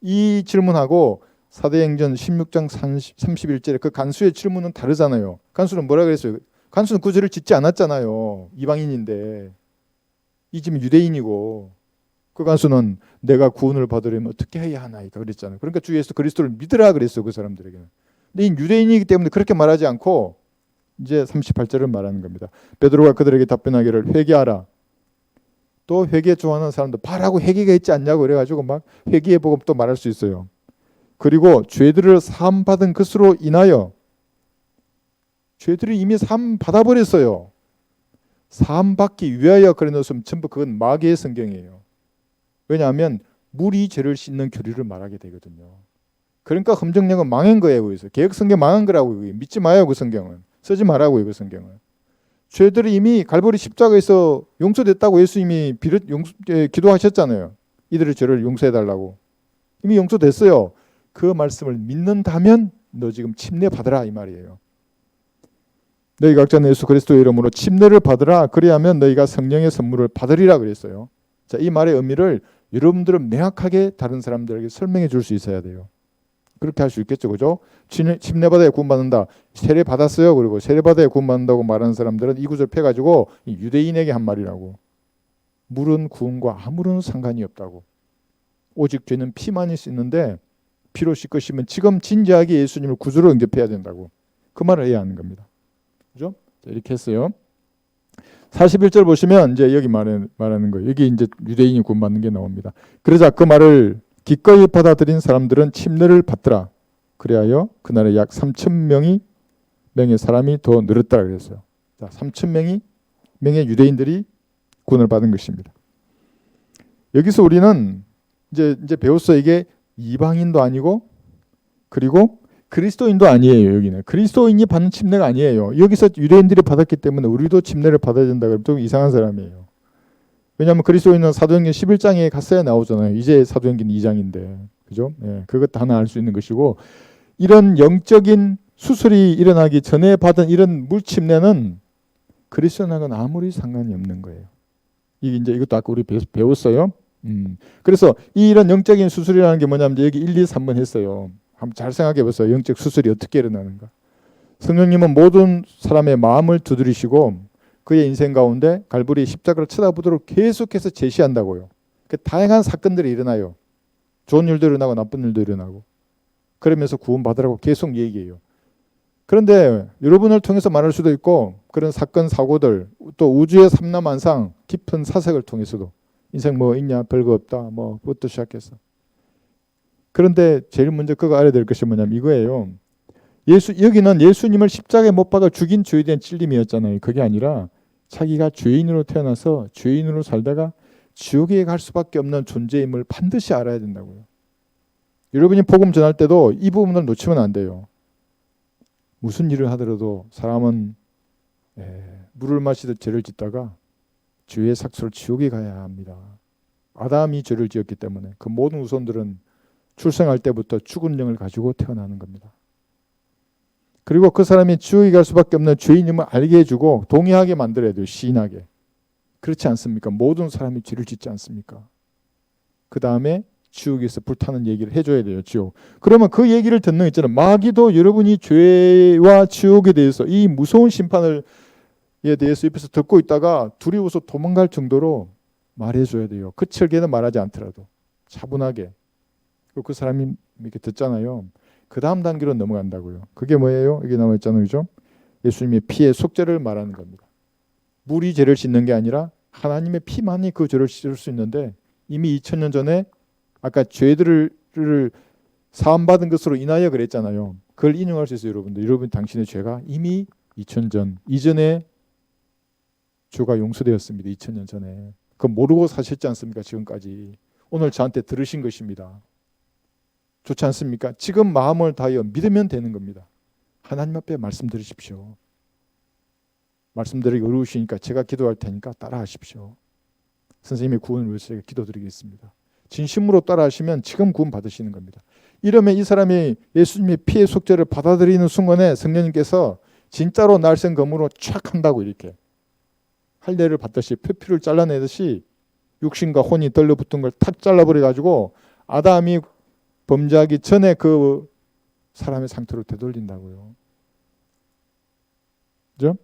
이 질문하고 사도행전 16장 31절에 그 간수의 질문은 다르잖아요. 간수는 뭐라 그랬어요? 간수는 그 죄를 짓지 않았잖아요. 이방인인데. 이 지금 유대인이고 그 간수는 내가 구원을 받으려면 어떻게 해야 하나이까 그랬잖아요. 그러니까 주 예수 그리스도를 믿으라 그랬어요. 그 사람들에게는. 근데 이 유대인이기 때문에 그렇게 말하지 않고 이제 38절을 말하는 겁니다. 베드로가 그들에게 답변하기를 회개하라. 또 회개 좋아하는 사람들 바라고 회개가 있지 않냐고 그래가지고 막 회개해보고 또 말할 수 있어요. 그리고 죄들을 사함 받은 것으로 인하여 죄들이 이미 사함 받아버렸어요. 사함 받기 위하여 그래 놓으면 전부 그건 마귀의 성경이에요. 왜냐하면 물이 죄를 씻는 교리를 말하게 되거든요. 그러니까 흠정령은 망한 거예요. 거기서 개혁 성경 망한 거라고. 믿지 마요. 그 성경은 쓰지 말라고요. 그 성경은 죄들이 이미 갈보리 십자가에서 용서됐다고 예수님이 기도하셨잖아요. 이들의 죄를 용서해달라고. 이미 용서됐어요. 그 말씀을 믿는다면 너 지금 침례 받으라 이 말이에요. 너희가 각자 예수 그리스도의 이름으로 침례를 받으라. 그리하면 너희가 성령의 선물을 받으리라 그랬어요. 자, 이 말의 의미를 여러분들은 명확하게 다른 사람들에게 설명해 줄 수 있어야 돼요. 그렇게 할 수 있겠죠, 그죠? 침례 받아야 구원받는다. 세례 받았어요. 그리고 세례 받아야 구원받는다고 말하는 사람들은 이 구절 펴가지고 유대인에게 한 말이라고. 물은 구원과 아무런 상관이 없다고. 오직 죄는 피만이 씻는데 피로 씻으시면 지금 진지하게 예수님을 구주로 영접해야 된다고. 그 말을 해야 하는 겁니다. 그죠? 자, 이렇게 했어요. 41절 보시면 이제 여기 말하는 거예요. 여기 이제 유대인이 구원받는 게 나옵니다. 그러자 그 말을 기꺼이 받아들인 사람들은 침례를 받더라. 그리하여 그날에 약 3,000명의 사람이 더 늘었다 그랬어요. 자, 3,000명의 유대인들이 구원을 받은 것입니다. 여기서 우리는 이제 배웠어요. 이게 이방인도 아니고 그리고 그리스도인도 아니에요. 여기는 그리스도인이 받는 침례가 아니에요. 여기서 유대인들이 받았기 때문에 우리도 침례를 받아야 된다 그러면 좀 이상한 사람이에요. 왜냐하면 그리스도인은 사도행전 11장에 갔어야 나오잖아요. 이제 사도행전 2장인데. 그죠? 예, 그것도 하나 알 수 있는 것이고 이런 영적인 수술이 일어나기 전에 받은 이런 물침례는 그리스도인하고는 아무리 상관이 없는 거예요. 이것도 아까 우리 배웠어요. 그래서 이런 영적인 수술이라는 게 뭐냐면 여기 1, 2, 3번 했어요. 한번 잘 생각해 보세요. 영적 수술이 어떻게 일어나는가. 성령님은 모든 사람의 마음을 두드리시고 그의 인생 가운데 갈보리 십자가를 쳐다보도록 계속해서 제시한다고요. 다양한 사건들이 일어나요. 좋은 일도 일어나고 나쁜 일도 일어나고. 그러면서 구원받으라고 계속 얘기해요. 그런데 여러분을 통해서 말할 수도 있고 그런 사건 사고들 또 우주의 삼라만상 깊은 사색을 통해서도 인생 뭐 있냐 별거 없다 뭐 그것도 시작해서. 그런데 제일 먼저 그거 알아야 될 것이 뭐냐면 이거예요. 여기는 예수님을 십자가에 못 박아 죽인 죄에 대한 찔림이었잖아요. 그게 아니라 자기가 죄인으로 태어나서 죄인으로 살다가 지옥에 갈 수밖에 없는 존재임을 반드시 알아야 된다고요. 여러분이 복음 전할 때도 이 부분을 놓치면 안 돼요. 무슨 일을 하더라도 사람은 물을 마시듯 죄를 짓다가 죄의 삭수를 지옥에 가야 합니다. 아담이 죄를 지었기 때문에 그 모든 후손들은 출생할 때부터 죽은 영을 가지고 태어나는 겁니다. 그리고 그 사람이 지옥에 갈 수밖에 없는 죄인임을 알게 해주고 동의하게 만들어야 돼요. 시인하게. 그렇지 않습니까? 모든 사람이 죄를 짓지 않습니까? 그 다음에 지옥에서 불타는 얘기를 해줘야 돼요. 지옥. 그러면 그 얘기를 듣는 있잖아요. 마귀도 여러분이 죄와 지옥에 대해서 이 무서운 심판에 대해서 옆에서 듣고 있다가 두려워서 도망갈 정도로 말해줘야 돼요. 그 철개는 말하지 않더라도 차분하게. 그 사람이 이렇게 듣잖아요. 그 다음 단계로 넘어간다고요. 그게 뭐예요? 여기 나와 있잖아요. 그죠? 예수님의 피의 속죄를 말하는 겁니다. 물이 죄를 씻는 게 아니라 하나님의 피만이 그 죄를 씻을 수 있는데 이미 2000년 전에 아까 죄들을 사함받은 것으로 인하여 그랬잖아요. 그걸 인용할 수 있어요. 여러분들. 여러분 당신의 죄가 이미 2000년 전. 이전에 주가 용서되었습니다. 2000년 전에. 그거 모르고 사셨지 않습니까? 지금까지. 오늘 저한테 들으신 것입니다. 좋지 않습니까? 지금 마음을 다하여 믿으면 되는 겁니다. 하나님 앞에 말씀 들으십시오. 말씀드리기 어려우시니까 제가 기도할 테니까 따라하십시오. 선생님의 구원을 위해서 제가 기도드리겠습니다. 진심으로 따라하시면 지금 구원 받으시는 겁니다. 이러면 이 사람이 예수님의 피의 속죄를 받아들이는 순간에 성령님께서 진짜로 날쌘 검으로 촥 한다고 이렇게 할례를 받듯이 표피를 잘라내듯이 육신과 혼이 들러붙은 걸 탁 잘라버려가지고 아담이 범죄하기 전에 그 사람의 상태로 되돌린다고요. 그죠?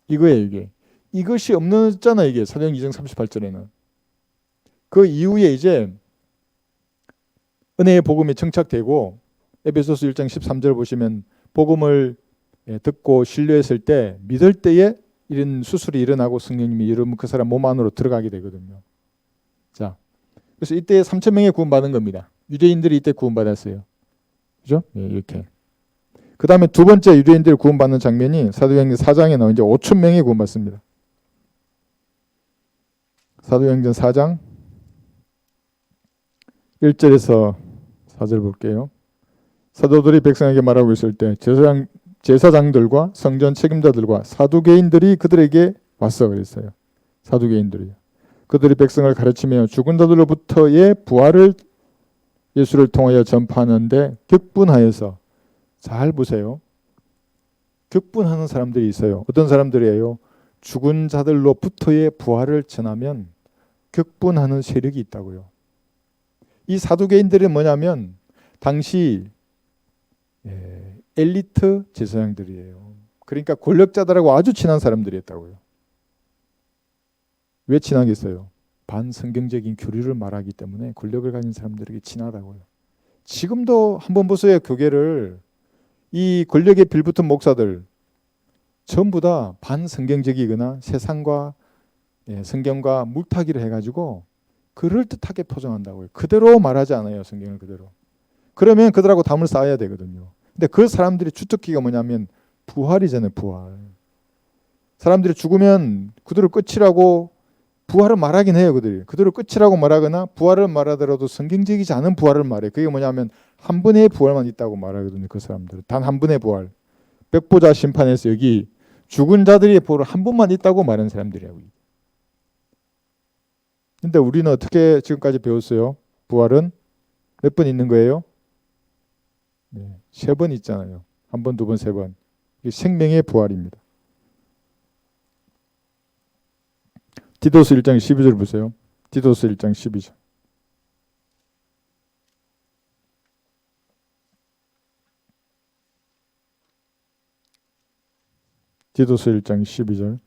이거예요, 이게. 이것이 없었잖아요, 이게. 사도행전 2장 38절에는. 그 이후에 이제 은혜의 복음이 정착되고 에베소서 1장 13절 보시면 복음을 듣고 신뢰했을 때 믿을 때에 이런 수술이 일어나고 성령님이 이러면 그 사람 몸 안으로 들어가게 되거든요. 자, 그래서 이때 3,000명이 구원받은 겁니다. 유대인들이 이때 구원받았어요. 그죠? 네, 이렇게. 그 다음에 두 번째 유대인들이 구원받는 장면이 사도행전 4장에 나와 이제 5,000명이 구원받습니다. 사도행전 4장 1절에서 4절 볼게요. 사도들이 백성에게 말하고 있을 때 제사장들과 성전 책임자들과 사두개인들이 그들에게 왔어 그랬어요. 사두개인들이. 그들이 백성을 가르치며 죽은 자들로부터의 부활을 예수를 통하여 전파하는데 격분하여서 잘 보세요. 격분하는 사람들이 있어요. 어떤 사람들이에요? 죽은 자들로부터의 부활을 전하면 격분하는 세력이 있다고요. 이 사두개인들은 뭐냐면 당시 엘리트 제사장들이에요. 그러니까 권력자들하고 아주 친한 사람들이었다고요. 왜 친하겠어요? 반성경적인 교리를 말하기 때문에 권력을 가진 사람들에게 친하다고요. 지금도 한번 보세요. 교계를 이 권력에 빌붙은 목사들 전부 다 반성경적이거나 세상과 성경과 물타기를 해가지고 그럴듯하게 포장한다고요. 그대로 말하지 않아요. 성경을 그대로. 그러면 그들하고 담을 쌓아야 되거든요. 근데 그 사람들이 주특기가 뭐냐면 부활이잖아요. 부활. 사람들이 죽으면 그대로 끝이라고 부활을 말하긴 해요. 그대로 끝이라고 말하거나 부활을 말하더라도 성경적이지 않은 부활을 말해요. 그게 뭐냐면 한 번의 부활만 있다고 말하거든요. 그 사람들은. 단 한 번의 부활. 백보자 심판에서 여기 죽은 자들의 부활을 한 번만 있다고 말하는 사람들이라고. 근데 우리는 어떻게 지금까지 배웠어요? 부활은 몇 번 있는 거예요? 네, 3번 있잖아요. 한 번, 두 번, 3번. 이게 생명의 부활입니다. 디도스 1장 12절 보세요. 디도스 1장 12절. 디도스 1장 12절.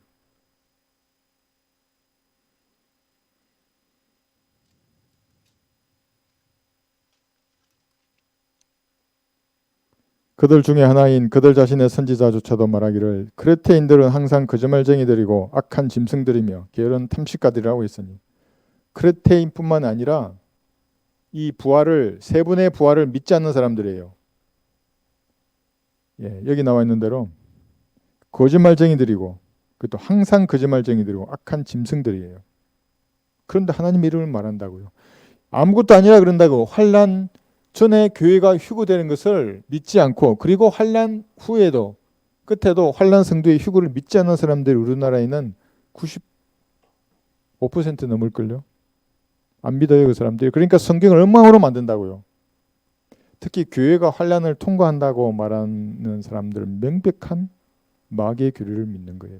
그들 중에 하나인 그들 자신의 선지자조차도 말하기를 크레테인들은 항상 거짓말쟁이들이고 악한 짐승들이며 게으른 탐식가들이라고 했으니 크레테인뿐만 아니라 이 부활을 세 분의 부활을 믿지 않는 사람들이에요. 여기 나와 있는 대로 거짓말쟁이들이고 그것도 항상 거짓말쟁이들이고 악한 짐승들이에요. 그런데 하나님 이름을 말한다고요. 아무것도 아니라 그런다고 환난 전에 교회가 휴거되는 것을 믿지 않고 그리고 환난 후에도 끝에도 환난 성도의 휴거를 믿지 않는 사람들이 우리나라에는 95% 넘을걸요. 안 믿어요 그 사람들이. 그러니까 성경을 엉망으로 만든다고요. 특히 교회가 환난을 통과한다고 말하는 사람들은 명백한 마귀의 교리를 믿는 거예요.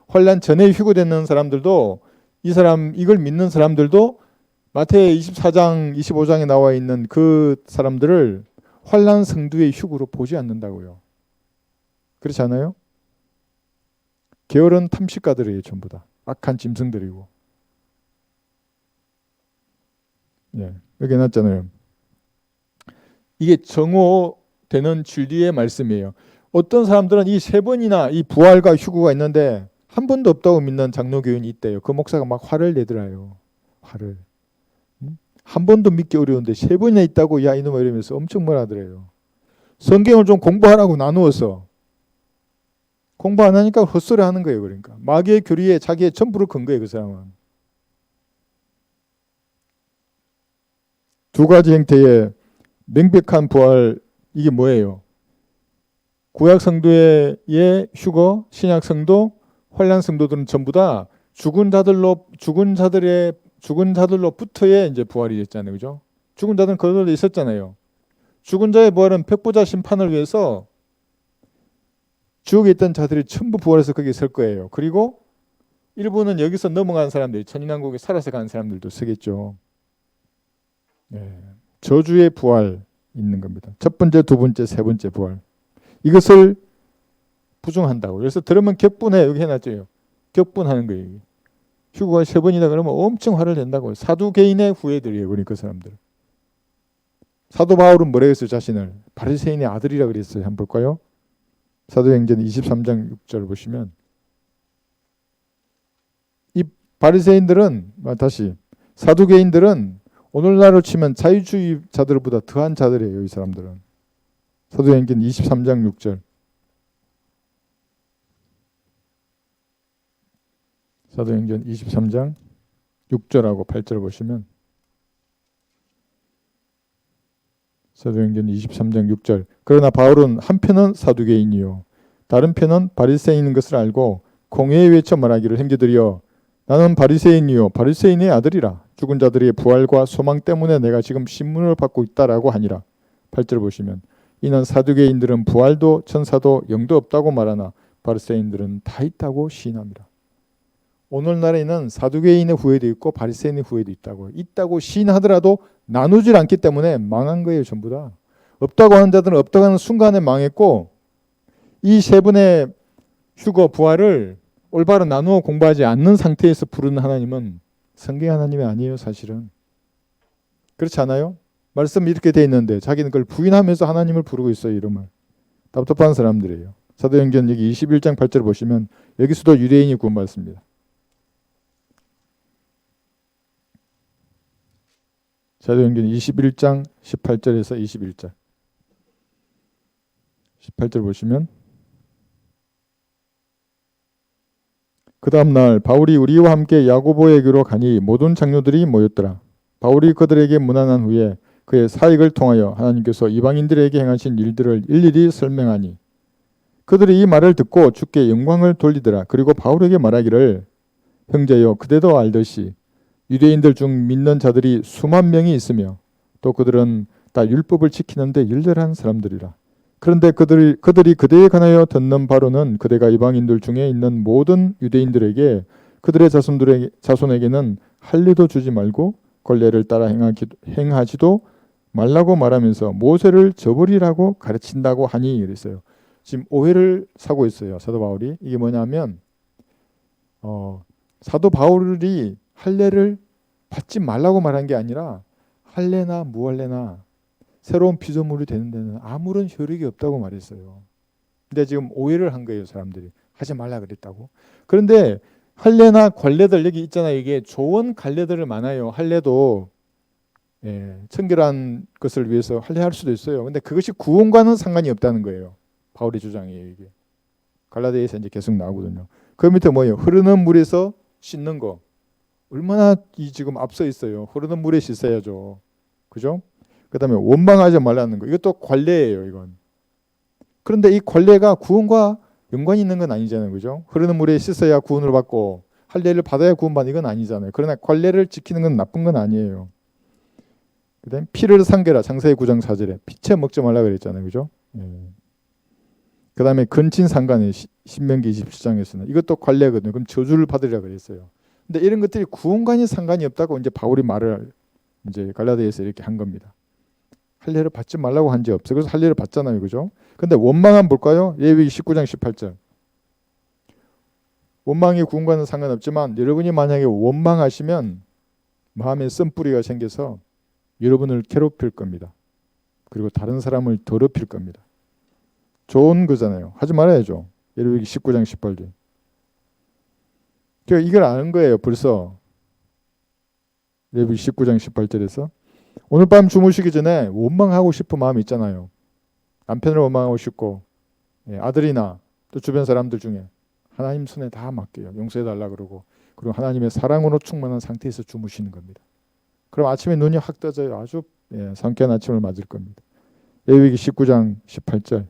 환난 전에 휴거되는 사람들도 이걸 믿는 사람들도 마태의 24장, 25장에 나와 있는 그 사람들을 환난 성도의 휴거로 보지 않는다고요. 그렇지 않아요? 게으른 탐식가들이에요. 전부 다. 악한 짐승들이고. 여기 해놨잖아요. 이게 정오되는 진리의 말씀이에요. 어떤 사람들은 이 3번이나 이 부활과 휴거가 있는데 한 번도 없다고 믿는 장로교인이 있대요. 그 목사가 막 화를 내더라요. 화를. 한 번도 믿기 어려운데 3번이나 있다고 야 이놈아 이러면서 엄청 뭐라 하더래요. 성경을 좀 공부하라고 나누어서 공부 안 하니까 헛소리 하는 거예요. 그러니까 마귀의 교리에 자기의 전부를 건 거예요. 그 사람은. 두 가지 형태의 명백한 부활, 이게 뭐예요? 구약 성도의 휴거, 신약 성도, 환란 성도들은 전부 다 죽은 자들로부터의 이제 부활이 됐잖아요. 그죠? 죽은 자들은 그들도 있었잖아요. 죽은 자의 부활은 백보자 심판을 위해서 지옥에 있던 자들이 전부 부활해서 거기에 설 거예요. 그리고 일부는 여기서 넘어간 사람들, 천인왕국에 살아서 간 사람들도 서겠죠. 예. 저주의 부활 있는 겁니다. 첫 번째, 두 번째, 세 번째 부활. 이것을 부정한다고. 그래서 들으면 격분해. 여기 해놨죠. 격분하는 거예요. 휴거가 세 번이다 그러면 엄청 화를 낸다고. 사두개인의 후예들이에요. 그러니까 그 사람들. 사도 바울은 뭐라 했어요? 자신을 바리새인의 아들이라 그랬어요. 한번 볼까요? 사도행전 23장 6절 보시면 이 바리새인들은 다시 사두개인들은 오늘날로 치면 자유주의자들보다 더한 자들이에요. 이 사람들은. 사도행전 23장 6절. 사도행전 23장 6절하고 8절 보시면 사도행전 23장 6절. 그러나 바울은 한편은 사두개인이요 다른 편은 바리새인인 것을 알고 공회에 외쳐 말하기를 형제들이여 나는 바리새인이요 바리새인의 아들이라 죽은 자들의 부활과 소망 때문에 내가 지금 신문을 받고 있다라고 하니라. 8절 보시면 이는 사두개인들은 부활도 천사도 영도 없다고 말하나 바리새인들은 다 있다고 시인합니다. 오늘날에는 사두개인의 후예도 있고 바리새인의 후예도 있다고 시인하더라도 나누질 않기 때문에 망한 거예요. 전부 다. 없다고 하는 자들은 없다고 하는 순간에 망했고 이 세 분의 휴거 부활을 올바로 나누어 공부하지 않는 상태에서 부르는 하나님은 성경 하나님이 아니에요. 사실은. 그렇지 않아요? 말씀이 이렇게 돼 있는데 자기는 그걸 부인하면서 하나님을 부르고 있어요. 이름을. 답답한 사람들이에요. 사도행전 여기 21장 8절 보시면 여기서도 유대인이 구원받습니다. 사도행전 21장 18절에서 21절 18절 보시면 그 다음날 바울이 우리와 함께 야고보에게로 가니 모든 장로들이 모였더라. 바울이 그들에게 문안한 후에 그의 사역을 통하여 하나님께서 이방인들에게 행하신 일들을 일일이 설명하니 그들이 이 말을 듣고 주께 영광을 돌리더라. 그리고 바울에게 말하기를 형제여 그대도 알듯이 유대인들 중 믿는 자들이 수만 명이 있으며 또 그들은 다 율법을 지키는데 열렬한 사람들이라. 그런데 그들이 그대에 관하여 듣는 바로는 그대가 이방인들 중에 있는 모든 유대인들에게 그들의 자손에게는 할례도 주지 말고 권례를 따라 행하지도 말라고 말하면서 모세를 저버리라고 가르친다고 하니 이랬어요. 지금 오해를 사고 있어요. 사도 바울이. 이게 뭐냐면 사도 바울이 할례를 받지 말라고 말한 게 아니라 할례나 무할례나 새로운 피조물이 되는 데는 아무런 효력이 없다고 말했어요. 근데 지금 오해를 한 거예요. 사람들이. 하지 말라 그랬다고. 그런데 할례나 관례들 여기 있잖아요. 이게 좋은 관례들을 많아요. 할례도 청결한 것을 위해서 할례할 수도 있어요. 근데 그것이 구원과는 상관이 없다는 거예요. 바울의 주장이에요. 이게. 갈라디아에서 이제 계속 나오거든요. 그 밑에 뭐예요? 흐르는 물에서 씻는 거. 얼마나 지금 앞서 있어요. 흐르는 물에 씻어야죠. 그죠? 그 다음에 원망하지 말라는 거. 이것도 관례예요. 이건. 그런데 이 관례가 구원과 연관이 있는 건 아니잖아요. 그죠? 흐르는 물에 씻어야 구원을 받고 할례를 받아야 구원받는 건 아니잖아요. 그러나 관례를 지키는 건 나쁜 건 아니에요. 그 다음에 피를 상계라. 창세기 9장 4절에 피채 먹지 말라 그랬잖아요. 그죠? 그 다음에 근친상간에 신명기 27장에서는 이것도 관례거든요. 그럼 저주를 받으리라 그랬어요. 근데 이런 것들이 구원과는 상관이 없다고 이제 바울이 말을 이제 갈라디아에서 이렇게 한 겁니다. 할례를 받지 말라고 한 적 없어요. 그래서 할례를 받잖아요. 그죠? 근데 원망은 볼까요? 레위기 19장 18절. 원망이 구원과는 상관없지만 여러분이 만약에 원망하시면 마음에 쓴뿌리가 생겨서 여러분을 괴롭힐 겁니다. 그리고 다른 사람을 더럽힐 겁니다. 좋은 거잖아요. 하지 말아야죠. 레위기 19장 18절. 그러니까 이걸 아는 거예요. 벌써. 레위기 19장 18절에서 오늘 밤 주무시기 전에 원망하고 싶은 마음이 있잖아요. 남편을 원망하고 싶고 아들이나 또 주변 사람들 중에 하나님 손에 다 맡겨요. 용서해 달라 그러고, 그리고 하나님의 사랑으로 충만한 상태에서 주무시는 겁니다. 그럼 아침에 눈이 확 떠져요. 아주 상쾌한 아침을 맞을 겁니다. 레위기 19장 18절.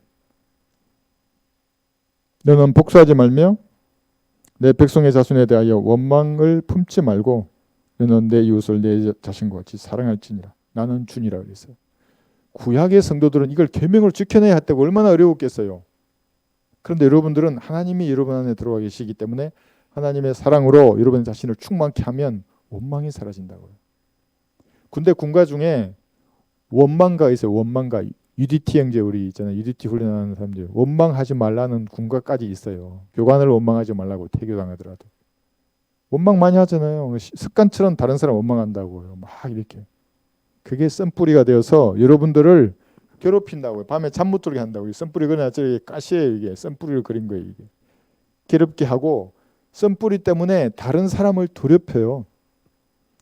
너는 복수하지 말며 내 백성의 자손에 대하여 원망을 품지 말고 너는 내 이웃을 내 자신과 같이 사랑할지니라. 나는 주니라 그랬어요. 구약의 성도들은 이걸 계명으로 지켜내야 했다고 얼마나 어려웠겠어요. 그런데 여러분들은 하나님이 여러분 안에 들어와 계시기 때문에 하나님의 사랑으로 여러분 자신을 충만케 하면 원망이 사라진다고요. 군대 군가 중에 원망가 있어요. 원망가. UDT 형제 우리 있잖아요. UDT 훈련하는 사람들. 원망하지 말라는 군가까지 있어요. 교관을 원망하지 말라고 태교당하더라도. 원망 많이 하잖아요. 습관처럼 다른 사람 원망한다고요. 막 이렇게. 그게 썬뿌리가 되어서 여러분들을 괴롭힌다고요. 밤에 잠 못 들게 한다고요. 썬뿌리 그러나 저기 가시예요. 이게 썬뿌리를 그린 거예요. 이게. 괴롭게 하고 썬뿌리 때문에 다른 사람을 더럽혀요.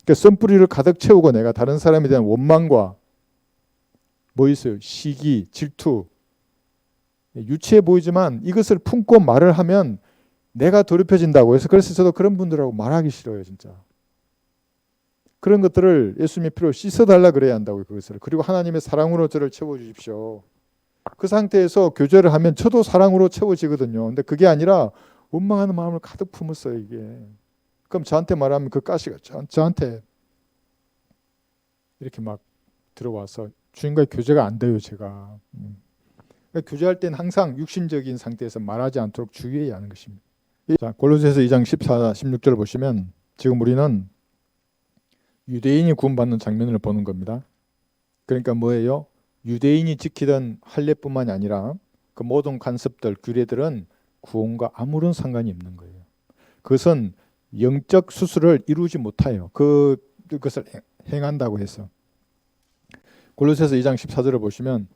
그러니까 썬뿌리를 가득 채우고 내가 다른 사람에 대한 원망과 뭐 있어요? 시기, 질투. 유치해 보이지만 이것을 품고 말을 하면 내가 더럽혀진다고 해서 그래서 저도 그런 분들하고 말하기 싫어요. 진짜. 그런 것들을 예수님의 피로 씻어달라 그래야 한다고요. 그것을. 그리고 하나님의 사랑으로 저를 채워주십시오. 그 상태에서 교제를 하면 저도 사랑으로 채워지거든요. 근데 그게 아니라 원망하는 마음을 가득 품었어요. 이게. 그럼 저한테 말하면 그 가시가 저한테 이렇게 막 들어와서 주님과의 교제가 안 돼요. 제가. 그러니까 교제할 때는 항상 육신적인 상태에서 말하지 않도록 주의해야 하는 것입니다. 자, 골로새서 2장 14, 16절 보시면 지금 우리는 유대인이 구원받는 장면을 보는 겁니다. 그러니까 뭐예요? 유대인이 지키던 할례뿐만이 아니라 그 모든 관습들, 규례들은 구원과 아무런 상관이 없는 거예요. 그것은 영적 수술을 이루지 못해요. 그것을 행한다고 해서. 골로새서 2장 14절을 보시면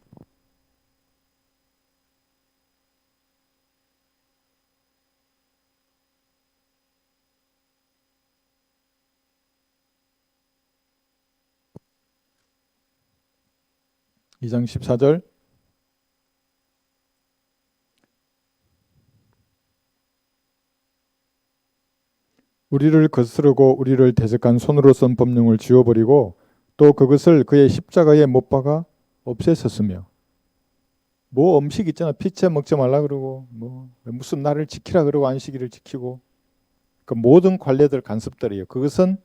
(2장 14절) 우리를 거스르고 우리를 대적한 손으로 쓴 법령을 지워버리고 또 그것을 그의 십자가에 못 박아 없애셨으며 뭐 음식 있잖아. 피채 먹지 말라 그러고 뭐 무슨 날을 지키라 그러고 안식일을 지키고 그 모든 관례들 간섭들이에요. 그것은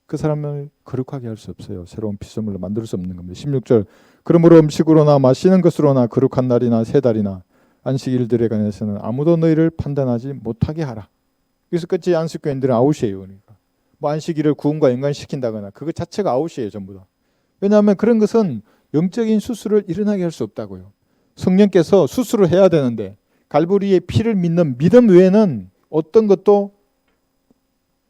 그 사람을 거룩하게 할 수 없어요. 새로운 피조물로 만들 수 없는 겁니다. 16절 그러므로 음식으로나 마시는 것으로나 거룩한 날이나 세 달이나 안식일들에 관해서는 아무도 너희를 판단하지 못하게 하라. 그래서 끝이 안식교인들은 아웃이에요. 그러니까 뭐 안식일을 구원과 연관시킨다거나 그것 자체가 아웃이에요. 전부 다. 왜냐하면 그런 것은 영적인 수술을 일어나게 할 수 없다고요. 성령께서 수술을 해야 되는데 갈보리의 피를 믿는 믿음 외에는 어떤 것도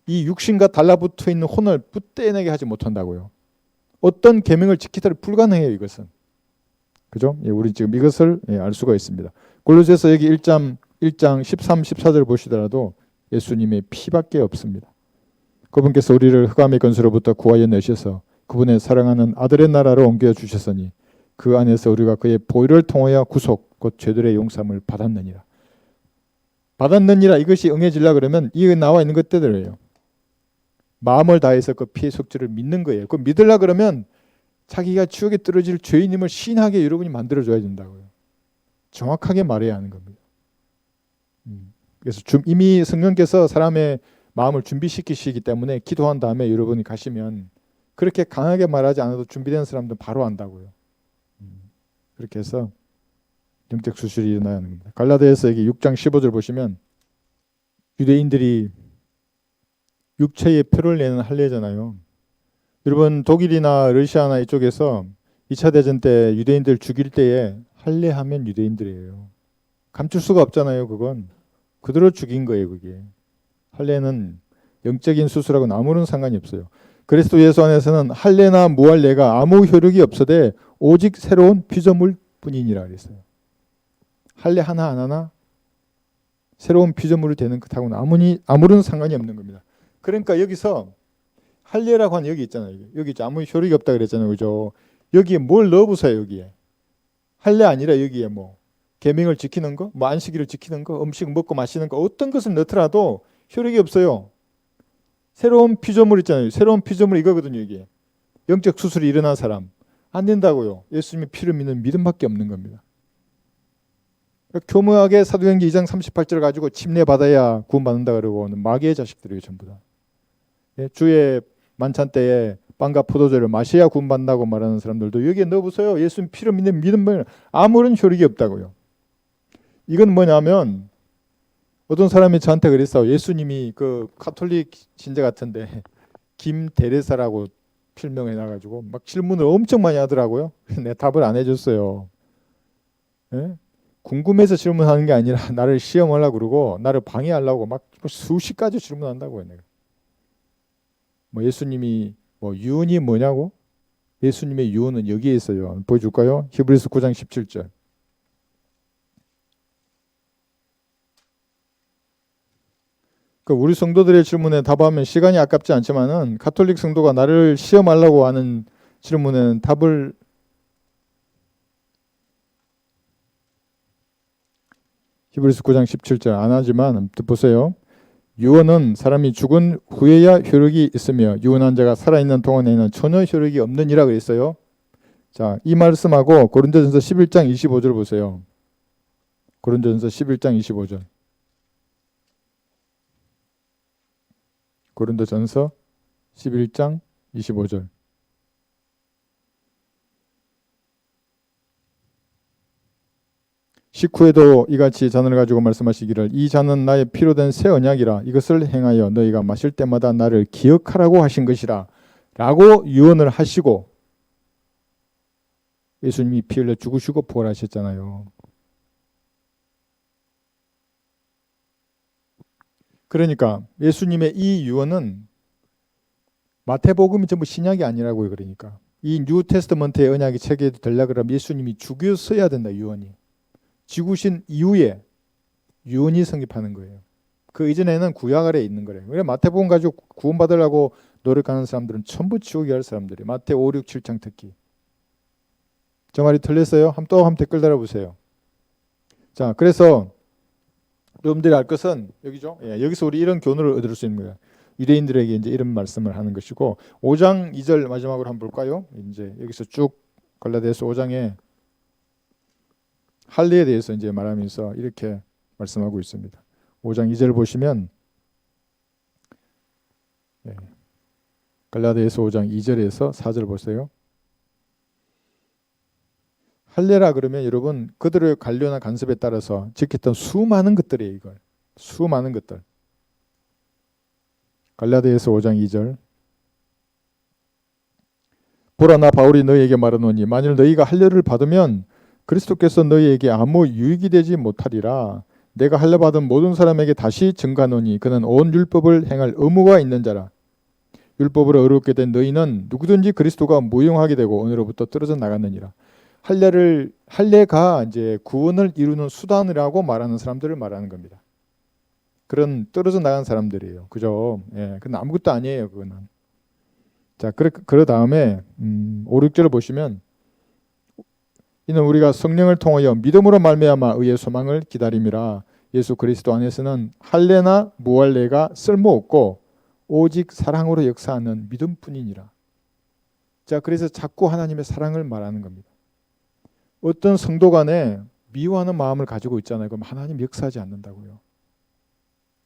이 육신과 달라붙어 있는 혼을 붙떼내게 하지 못한다고요. 어떤 계명을 지키다를 불가능해요. 이것은. 그죠? 예, 우리 지금 이것을 알 수가 있습니다. 골로새서 여기 1장 13, 14절 보시더라도 예수님의 피밖에 없습니다. 그분께서 우리를 흑암의 권세로부터 구하여 내셔서 그분의 사랑하는 아들의 나라로 옮겨 주셨으니 그 안에서 우리가 그의 보혈을 통하여 구속 곧 죄들의 용서함을 받았느니라. 받았느니라 이것이 응해지려 그러면 이 나와 있는 것들이에요. 마음을 다해서 그 피의 속죄를 믿는 거예요. 그 믿으려 그러면 자기가 지옥에 떨어질 죄인임을 신하게 여러분이 만들어줘야 된다고요. 정확하게 말해야 하는 겁니다. 그래서 이미 성령께서 사람의 마음을 준비시키시기 때문에 기도한 다음에 여러분이 가시면 그렇게 강하게 말하지 않아도 준비된 사람들은 바로 안다고요. 그렇게 해서 영적 수술이 일어나야 하는 겁니다. 갈라디아서 여기 6장 15절 보시면 유대인들이 육체의 표를 내는 할례잖아요. 여러분 독일이나 러시아나 이쪽에서 2차 대전 때 유대인들 죽일 때에 할례하면 유대인들이에요. 감출 수가 없잖아요. 그건 그대로 죽인 거예요. 그게 할례는 영적인 수술하고는 아무런 상관이 없어요. 그리스도 예수 안에서는 할례나 무할례가 아무 효력이 없어되 오직 새로운 피조물 뿐이니라 그랬어요. 할례 하나 안 하나 새로운 피조물이 되는 것하고는 아무런 상관이 없는 겁니다. 그러니까 여기서 할례라고 하는 여기 있잖아요. 여기 아무 효력이 없다 그랬잖아요. 그죠? 여기에 뭘 넣어보세요. 여기에 할례 아니라 여기에 뭐 계명을 지키는 거, 뭐 안식일을 지키는 거, 음식 먹고 마시는 거 어떤 것을 넣더라도 효력이 없어요. 새로운 피조물 있잖아요. 새로운 피조물 이거거든요. 이게 영적 수술이 일어난 사람 안 된다고요. 예수님의 피를 믿는 믿음밖에 없는 겁니다. 교묘하게 사도행전 2장 38절 가지고 침례받아야 구원받는다 그러고 마귀의 자식들이에요. 전부 다. 예, 주의 만찬 때에 빵과 포도주를 마셔야 구원받는다고 말하는 사람들도 여기에 넣어보세요. 예수님 피를 믿는 믿음은 아무런 효력이 없다고요. 이건 뭐냐면 어떤 사람이 저한테 그랬어요. 예수님이 그 가톨릭 신자 같은데 김데레사라고 필명해 놔가지고 막 질문을 엄청 많이 하더라고요. 내가 답을 안 해줬어요. 예? 궁금해서 질문하는 게 아니라 나를 시험하려고 그러고 나를 방해하려고 막 수십 가지 질문한다고요. 내가. 뭐 예수님이 뭐 유언이 뭐냐고? 예수님의 유언은 여기에 있어요. 보여줄까요? 히브리서 9장 17절. 그 우리 성도들의 질문에 답하면 시간이 아깝지 않지만은 가톨릭 성도가 나를 시험하려고 하는 질문에는 답을 히브리서 9장 17절 안 하지만 보세요. 유언은 사람이 죽은 후에야 효력이 있으며 유언한 자가 살아있는 동안에는 전혀 효력이 없느니라 그랬어요. 자, 이 말씀하고 고린도전서 11장 25절 보세요. 고린도전서 11장 25절. 고린도전서 11장 25절. 식후에도 이같이 잔을 가지고 말씀하시기를 이 잔은 나의 피로 된 새 언약이라 이것을 행하여 너희가 마실 때마다 나를 기억하라고 하신 것이라 라고 유언을 하시고 예수님이 피 흘려 죽으시고 부활하셨잖아요. 그러니까 예수님의 이 유언은 마태복음이 전부 신약이 아니라고요. 그러니까 이 뉴 테스트먼트의 언약이 체계되려고 그러면 예수님이 죽였어야 된다. 유언이. 죽으신 이후에 유언이 성립하는 거예요. 그 이전에는 구약 아래에 있는 거예요. 그래 마태복음 가지고 구원받으려고 노력하는 사람들은 전부 지옥에 갈 사람들이에요. 마태 5, 6, 7장 특히. 저 말이 틀렸어요? 한번 댓글 달아보세요. 자, 그래서 여러분들이 알 것은 여기죠. 예, 여기서 우리 이런 교훈을 얻을 수 있는 거예요. 유대인들에게 이제 이런 말씀을 하는 것이고 5장 2절 마지막으로 한번 볼까요? 이제 여기서 쭉 갈라디아서 5장에 할례에 대해서 이제 말하면서 이렇게 말씀하고 있습니다. 5장 2절 보시면 예, 갈라디아서 5장 2절에서 4절 보세요. 할례라 그러면 여러분 그들의 관료나 간섭에 따라서 지켰던 수많은 것들이에요. 이걸 수많은 것들. 갈라디아서 5장 2절. 보라 나 바울이 너희에게 말하노니 만일 너희가 할례를 받으면 그리스도께서 너희에게 아무 유익이 되지 못하리라. 내가 할례 받은 모든 사람에게 다시 증가하노니 그는 온 율법을 행할 의무가 있는 자라. 율법으로 의롭게 된 너희는 누구든지 그리스도가 무용하게 되고 오늘로부터 떨어져 나갔느니라. 할례가 이제 구원을 이루는 수단이라고 말하는 사람들을 말하는 겁니다. 그런 떨어져 나간 사람들이에요. 그죠? 예, 그건 아무것도 아니에요. 그거는. 자, 그러 다음에 5, 6절을 보시면 이는 우리가 성령을 통하여 믿음으로 말미암아 의의 소망을 기다림이라. 예수 그리스도 안에서는 할례나 무할례가 쓸모없고 오직 사랑으로 역사하는 믿음뿐이니라. 자, 그래서 자꾸 하나님의 사랑을 말하는 겁니다. 어떤 성도 간에 미워하는 마음을 가지고 있잖아요. 그럼 하나님 역사하지 않는다고요.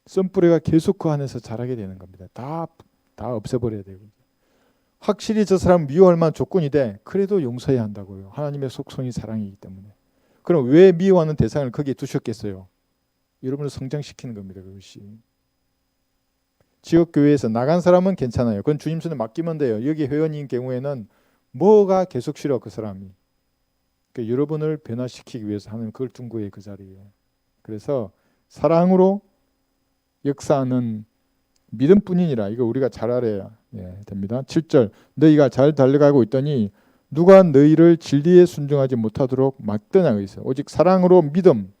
썬뿌리가 계속 그 안에서 자라게 되는 겁니다. 다 없애버려야 되고. 확실히 저 사람 미워할 만한 조건이 돼. 그래도 용서해야 한다고요. 하나님의 속성이 사랑이기 때문에. 그럼 왜 미워하는 대상을 거기에 두셨겠어요? 여러분을 성장시키는 겁니다. 그것이. 지역교회에서 나간 사람은 괜찮아요. 그건 주님 손에 맡기면 돼요. 여기 회원인 경우에는 뭐가 계속 싫어 그 사람이. 그러니까 여러분을 변화시키기 위해서 하는 그걸 둔 거예요. 그 자리에. 그래서 사랑으로 역사하는 믿음뿐이니라. 이거 우리가 잘 알아야 됩니다. 7절 너희가 잘 달려가고 있더니 누가 너희를 진리에 순종하지 못하도록 막더냐 그랬어요. 오직 사랑으로 믿음.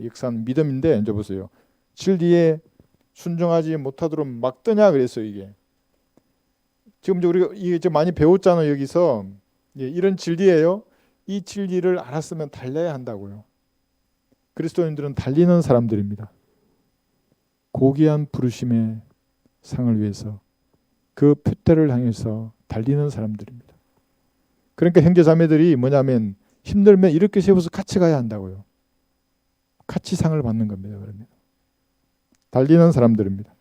역사는 믿음인데 이제 보세요. 진리에 순종하지 못하도록 막더냐 그랬어요. 이게 지금 우리가 이게 많이 배웠잖아요. 여기서 이런 진리예요. 이 진리를 알았으면 달려야 한다고요. 그리스도인들은 달리는 사람들입니다. 고귀한 부르심의 상을 위해서 그 표대를 향해서 달리는 사람들입니다. 그러니까 형제자매들이 뭐냐면 힘들면 이렇게 세워서 같이 가야 한다고요. 같이 상을 받는 겁니다. 그러면 달리는 사람들입니다.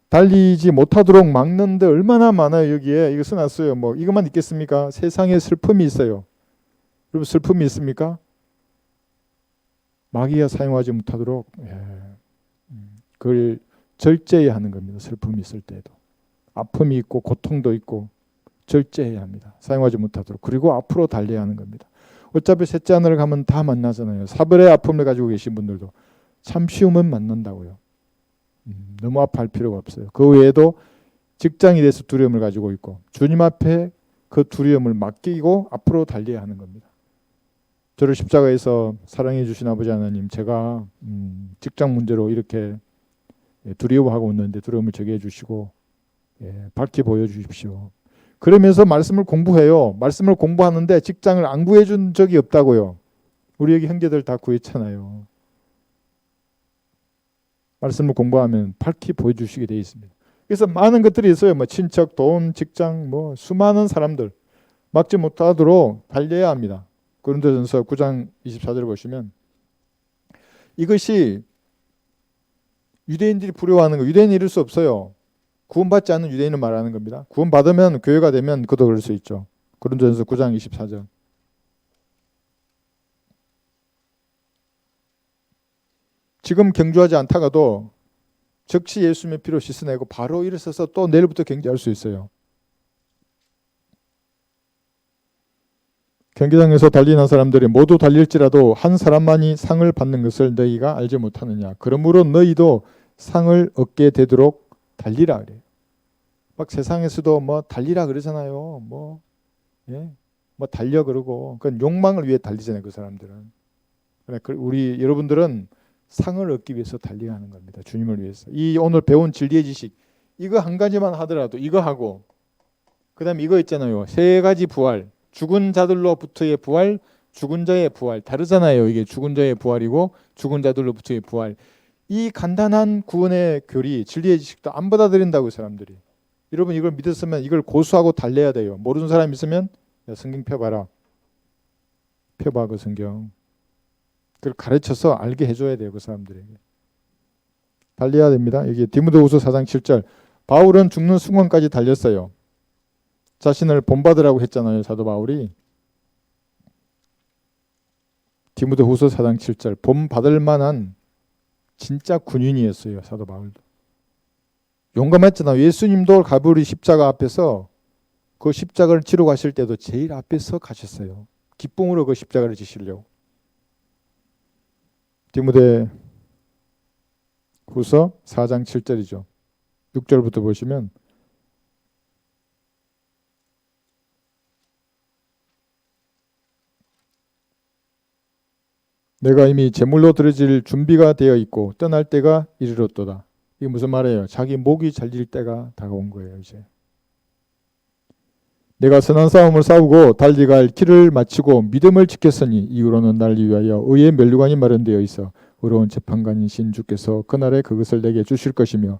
달리지 못하도록 막는데 얼마나 많아요. 여기에 이거 써놨어요. 뭐 이것만 있겠습니까? 세상에 슬픔이 있어요. 여러분 슬픔이 있습니까? 마귀가 사용하지 못하도록 그걸 절제해야 하는 겁니다. 슬픔이 있을 때에도 아픔이 있고 고통도 있고 절제해야 합니다. 사용하지 못하도록. 그리고 앞으로 달려야 하는 겁니다. 어차피 셋째 하늘을 가면 다 만나잖아요. 사별의 아픔을 가지고 계신 분들도 참 쉬우면 만난다고요. 너무 아파할 필요가 없어요. 그 외에도 직장에 대해서 두려움을 가지고 있고 주님 앞에 그 두려움을 맡기고 앞으로 달려야 하는 겁니다. 저를 십자가에서 사랑해 주신 아버지 하나님, 제가 직장 문제로 이렇게 두려워하고 있는데 두려움을 제거해 주시고 밝게 보여주십시오. 그러면서 말씀을 공부해요. 말씀을 공부하는데 직장을 안 구해준 적이 없다고요. 우리 여기 형제들 다 구했잖아요. 말씀을 공부하면 밝게 보여주시게 되어 있습니다. 그래서 많은 것들이 있어요. 뭐 친척, 돈, 직장, 뭐 수많은 사람들 막지 못하도록 달려야 합니다. 고린도전서 9장 24절을 보시면 이것이 유대인들이 부러워하는 거, 유대인이 이럴 수 없어요. 구원받지 않는 유대인을 말하는 겁니다. 구원받으면 교회가 되면 그도 그럴 수 있죠. 고린도전서 9장 24절. 지금 경주하지 않다가도 즉시 예수님의 피로 씻어내고 바로 일어서서 또 내일부터 경주할 수 있어요. 경기장에서 달리는 사람들이 모두 달릴지라도 한 사람만이 상을 받는 것을 너희가 알지 못하느냐. 그러므로 너희도 상을 얻게 되도록 달리라 그래요. 막 세상에서도 뭐 달리라 그러잖아요. 뭐 달려 그러고 그건 욕망을 위해 달리잖아요. 그 사람들은. 우리 여러분들은 상을 얻기 위해서 달려야 하는 겁니다. 주님을 위해서. 이 오늘 배운 진리의 지식 이거 한 가지만 하더라도 이거 하고 그다음에 이거 있잖아요. 세 가지 부활. 죽은 자들로부터의 부활, 죽은 자의 부활. 다르잖아요. 이게 죽은 자의 부활이고 죽은 자들로부터의 부활. 이 간단한 구원의 교리, 진리의 지식도 안 받아들인다고 사람들이. 여러분 이걸 믿었으면 이걸 고수하고 달래야 돼요. 모르는 사람 있으면 야, 성경 펴봐라. 펴봐 그 성경. 그걸 가르쳐서 알게 해줘야 돼요. 그 사람들에게. 달려야 됩니다. 여기 디모데후서 4장 7절. 바울은 죽는 순간까지 달렸어요. 자신을 본받으라고 했잖아요. 사도 바울이. 디모데후서 4장 7절. 본받을 만한 진짜 군인이었어요. 사도 바울도. 용감했잖아요. 예수님도 갈보리 십자가 앞에서 그 십자가를 치러 가실 때도 제일 앞에서 가셨어요. 기쁨으로 그 십자가를 지시려고. 디모데후서 4장 7절이죠. 6절부터 보시면 내가 이미 제물로 드려질 준비가 되어 있고 떠날 때가 이르렀도다. 이게 무슨 말이에요? 자기 목이 잘릴 때가 다가온 거예요. 이제 내가 선한 싸움을 싸우고 달려갈 길을 마치고 믿음을 지켰으니 이후로는 날 위하여 의의 면류관이 마련되어 있어 의로운 재판관이신 주께서 그날에 그것을 내게 주실 것이며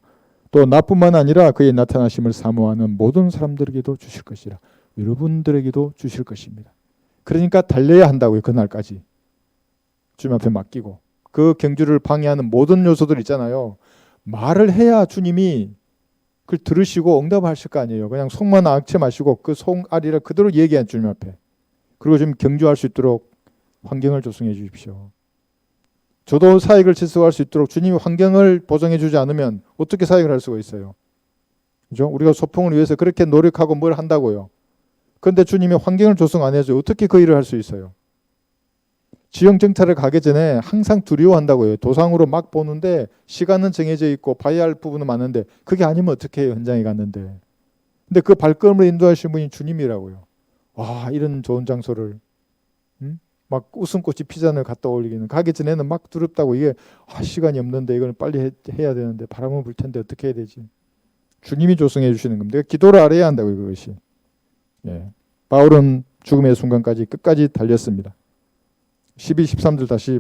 또 나뿐만 아니라 그의 나타나심을 사모하는 모든 사람들에게도 주실 것이라. 여러분들에게도 주실 것입니다. 그러니까 달려야 한다고요. 그날까지. 주님 앞에 맡기고 그 경주를 방해하는 모든 요소들 있잖아요. 말을 해야 주님이 그걸 들으시고 응답하실 거 아니에요. 그냥 속만 앓지 마시고 그 속앓이를 그대로 얘기한 주님 앞에. 그리고 좀 경주할 수 있도록 환경을 조성해 주십시오. 저도 사역을 지속할 수 있도록 주님이 환경을 보정해 주지 않으면 어떻게 사역을 할 수가 있어요. 그죠? 우리가 소풍을 위해서 그렇게 노력하고 뭘 한다고요. 그런데 주님이 환경을 조성 안 해줘요. 어떻게 그 일을 할 수 있어요? 지형 정찰을 가기 전에 항상 두려워한다고요. 도상으로 막 보는데 시간은 정해져 있고 봐야 할 부분은 많은데 그게 아니면 어떻게 해요? 현장에 갔는데. 근데 그 발걸음을 인도하신 분이 주님이라고요. 와, 이런 좋은 장소를 막 웃음꽃이 피자를 갖다 올리기는 가기 전에는 막 두렵다고 이게 시간이 없는데 이걸 빨리 해야 되는데 바람은 불 텐데 어떻게 해야 되지? 주님이 조성해 주시는 겁니다. 기도를 알아야 한다고요. 그것이. 바울은 죽음의 순간까지 끝까지 달렸습니다. 12, 13절 다시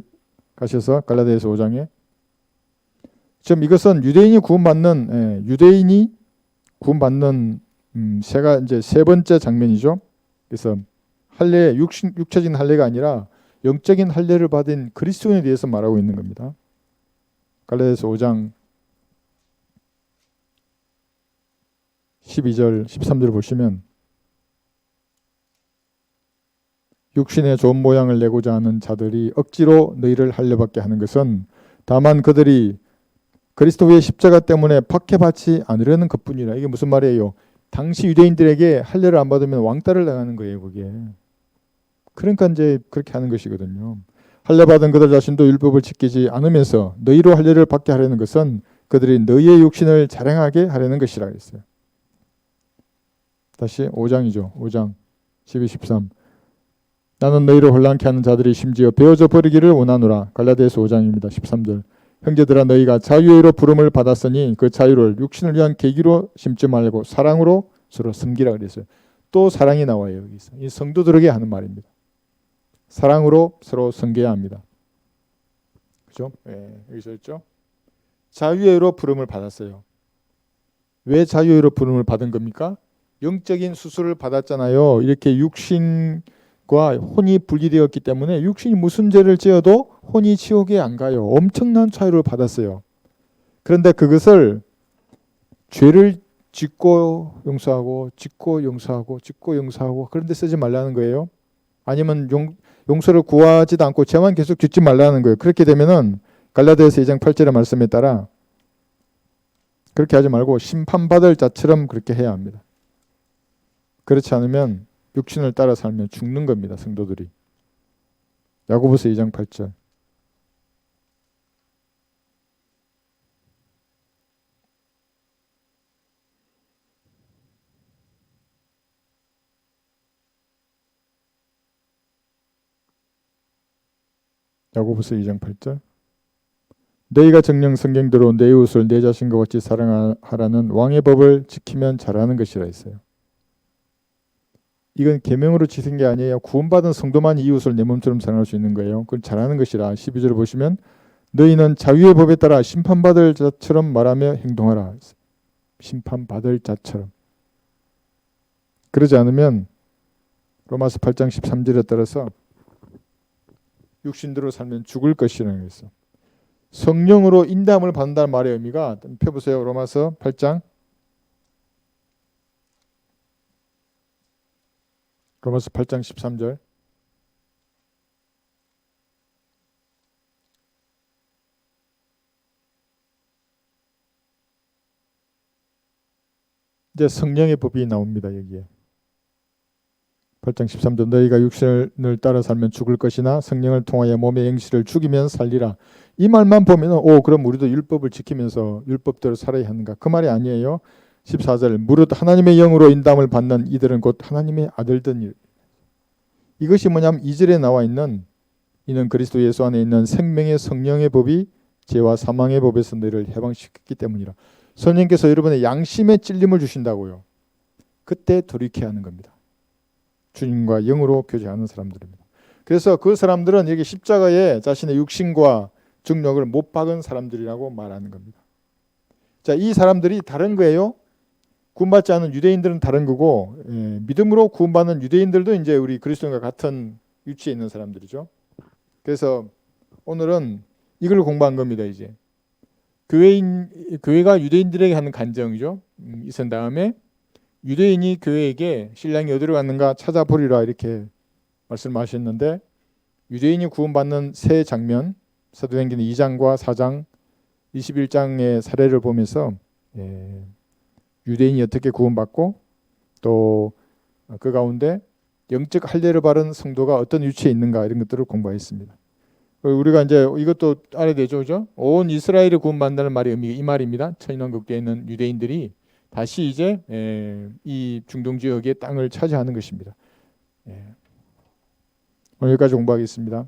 가셔서 갈라디아서 5장에 지금 이것은 유대인이 구원받는 이제 세 번째 장면이죠. 그래서 육체적인 할례가 아니라 영적인 할례를 받은 그리스도인에 대해서 말하고 있는 겁니다. 갈라디아서 5장 12절 13절 보시면 육신의 좋은 모양을 내고자 하는 자들이 억지로 너희를 할례받게 하는 것은 다만 그들이 그리스도의 십자가 때문에 박해받지 않으려는 것뿐이라. 이게 무슨 말이에요? 당시 유대인들에게 할례를 안 받으면 왕따를 당하는 거예요, 그게. 그러니까 이제 그렇게 하는 것이거든요. 할례 받은 그들 자신도 율법을 지키지 않으면서 너희로 할례를 받게 하려는 것은 그들이 너희의 육신을 자랑하게 하려는 것이라 했어요. 다시 5장이죠. 5장 12, 13. 나는 너희를 혼란케 하는 자들이 심지어 베어져 버리기를 원하노라. 갈라디아서 5장입니다. 13절. 형제들아 너희가 자유의 의로 부름을 받았으니 그 자유를 육신을 위한 계기로 심지 말고 사랑으로 서로 섬기라 그랬어요. 또 사랑이 나와요. 여기서. 이 성도들에게 하는 말입니다. 사랑으로 서로 섬겨야 합니다. 그죠? 네, 여기서 있죠. 자유의 의로 부름을 받았어요. 왜 자유의 의로 부름을 받은 겁니까? 영적인 수술을 받았잖아요. 이렇게 육신과 혼이 분리되었기 때문에 육신이 무슨 죄를 지어도 혼이 지옥에 안 가요. 엄청난 자유를 받았어요. 그런데 그것을 죄를 짓고 용서하고 짓고 용서하고 짓고 용서하고 그런 데 쓰지 말라는 거예요. 아니면 용서를 구하지도 않고 죄만 계속 짓지 말라는 거예요. 그렇게 되면은 갈라디아서 2장 8절의 말씀에 따라 그렇게 하지 말고 심판받을 자처럼 그렇게 해야 합니다. 그렇지 않으면 육신을 따라 살면 죽는 겁니다. 성도들이. 야고보서 2장 8절. 야고보서 2장 8절. 너희가 정녕 성경대로 내 이웃을 내 자신과 같이 사랑하라는 왕의 법을 지키면 잘하는 것이라 했어요. 이건 계명으로 지킨 게 아니에요. 구원받은 성도만 이웃을 내 몸처럼 사랑할 수 있는 거예요. 그건 잘하는 것이라. 12절을 보시면 너희는 자유의 법에 따라 심판받을 자처럼 말하며 행동하라. 심판받을 자처럼. 그러지 않으면 로마서 8장 13절에 따라서 육신대로 살면 죽을 것이라는 거였어. 성령으로 인도함을 받는다는 말의 의미가 펴보세요. 로마서 8장 로마서 8장 13절. 이제 성령의 법이 나옵니다. 여기에 8장 13절. 너희가 육신을 따라 살면 죽을 것이나 성령을 통하여 몸의 행실을 죽이면 살리라. 이 말만 보면 그럼 우리도 율법을 지키면서 율법대로 살아야 하는가? 그 말이 아니에요. 14절. 무릇 하나님의 영으로 인도함을 받는 이들은 곧 하나님의 아들들. 이것이 뭐냐면 2절에 나와 있는 이는 그리스도 예수 안에 있는 생명의 성령의 법이 죄와 사망의 법에서 너희를 해방시켰기 때문이라. 성령께서 여러분의 양심의 찔림을 주신다고요. 그때 돌이켜야 하는 겁니다. 주님과 영으로 교제하는 사람들입니다. 그래서 그 사람들은 여기 십자가에 자신의 육신과 중력을 못 박은 사람들이라고 말하는 겁니다. 자, 이 사람들이 다른 거예요. 구원받지 않은 유대인들은 다른 거고, 믿음으로 구원받는 유대인들도 이제 우리 그리스도인과 같은 위치에 있는 사람들이죠. 그래서 오늘은 이걸 공부한 겁니다. 이제 교회가 유대인들에게 하는 간정이죠. 있은 다음에 유대인이 교회에게 신랑이 어디로 갔는가 찾아보리라 이렇게 말씀하셨는데, 유대인이 구원받는 세 장면, 사도행전 2장과 4장, 21장의 사례를 보면서 유대인이 어떻게 구원받고 또 그 가운데 영적 할례를 받은 성도가 어떤 위치에 있는가 이런 것들을 공부했습니다. 우리가 이제 이것도 알아야 되죠, 그죠? 온 이스라엘을 구원받는다는 말의 의미가 이 말입니다. 천인왕국에 있는 유대인들이 다시 이제 이 중동 지역의 땅을 차지하는 것입니다. 오늘 여기까지 공부하겠습니다.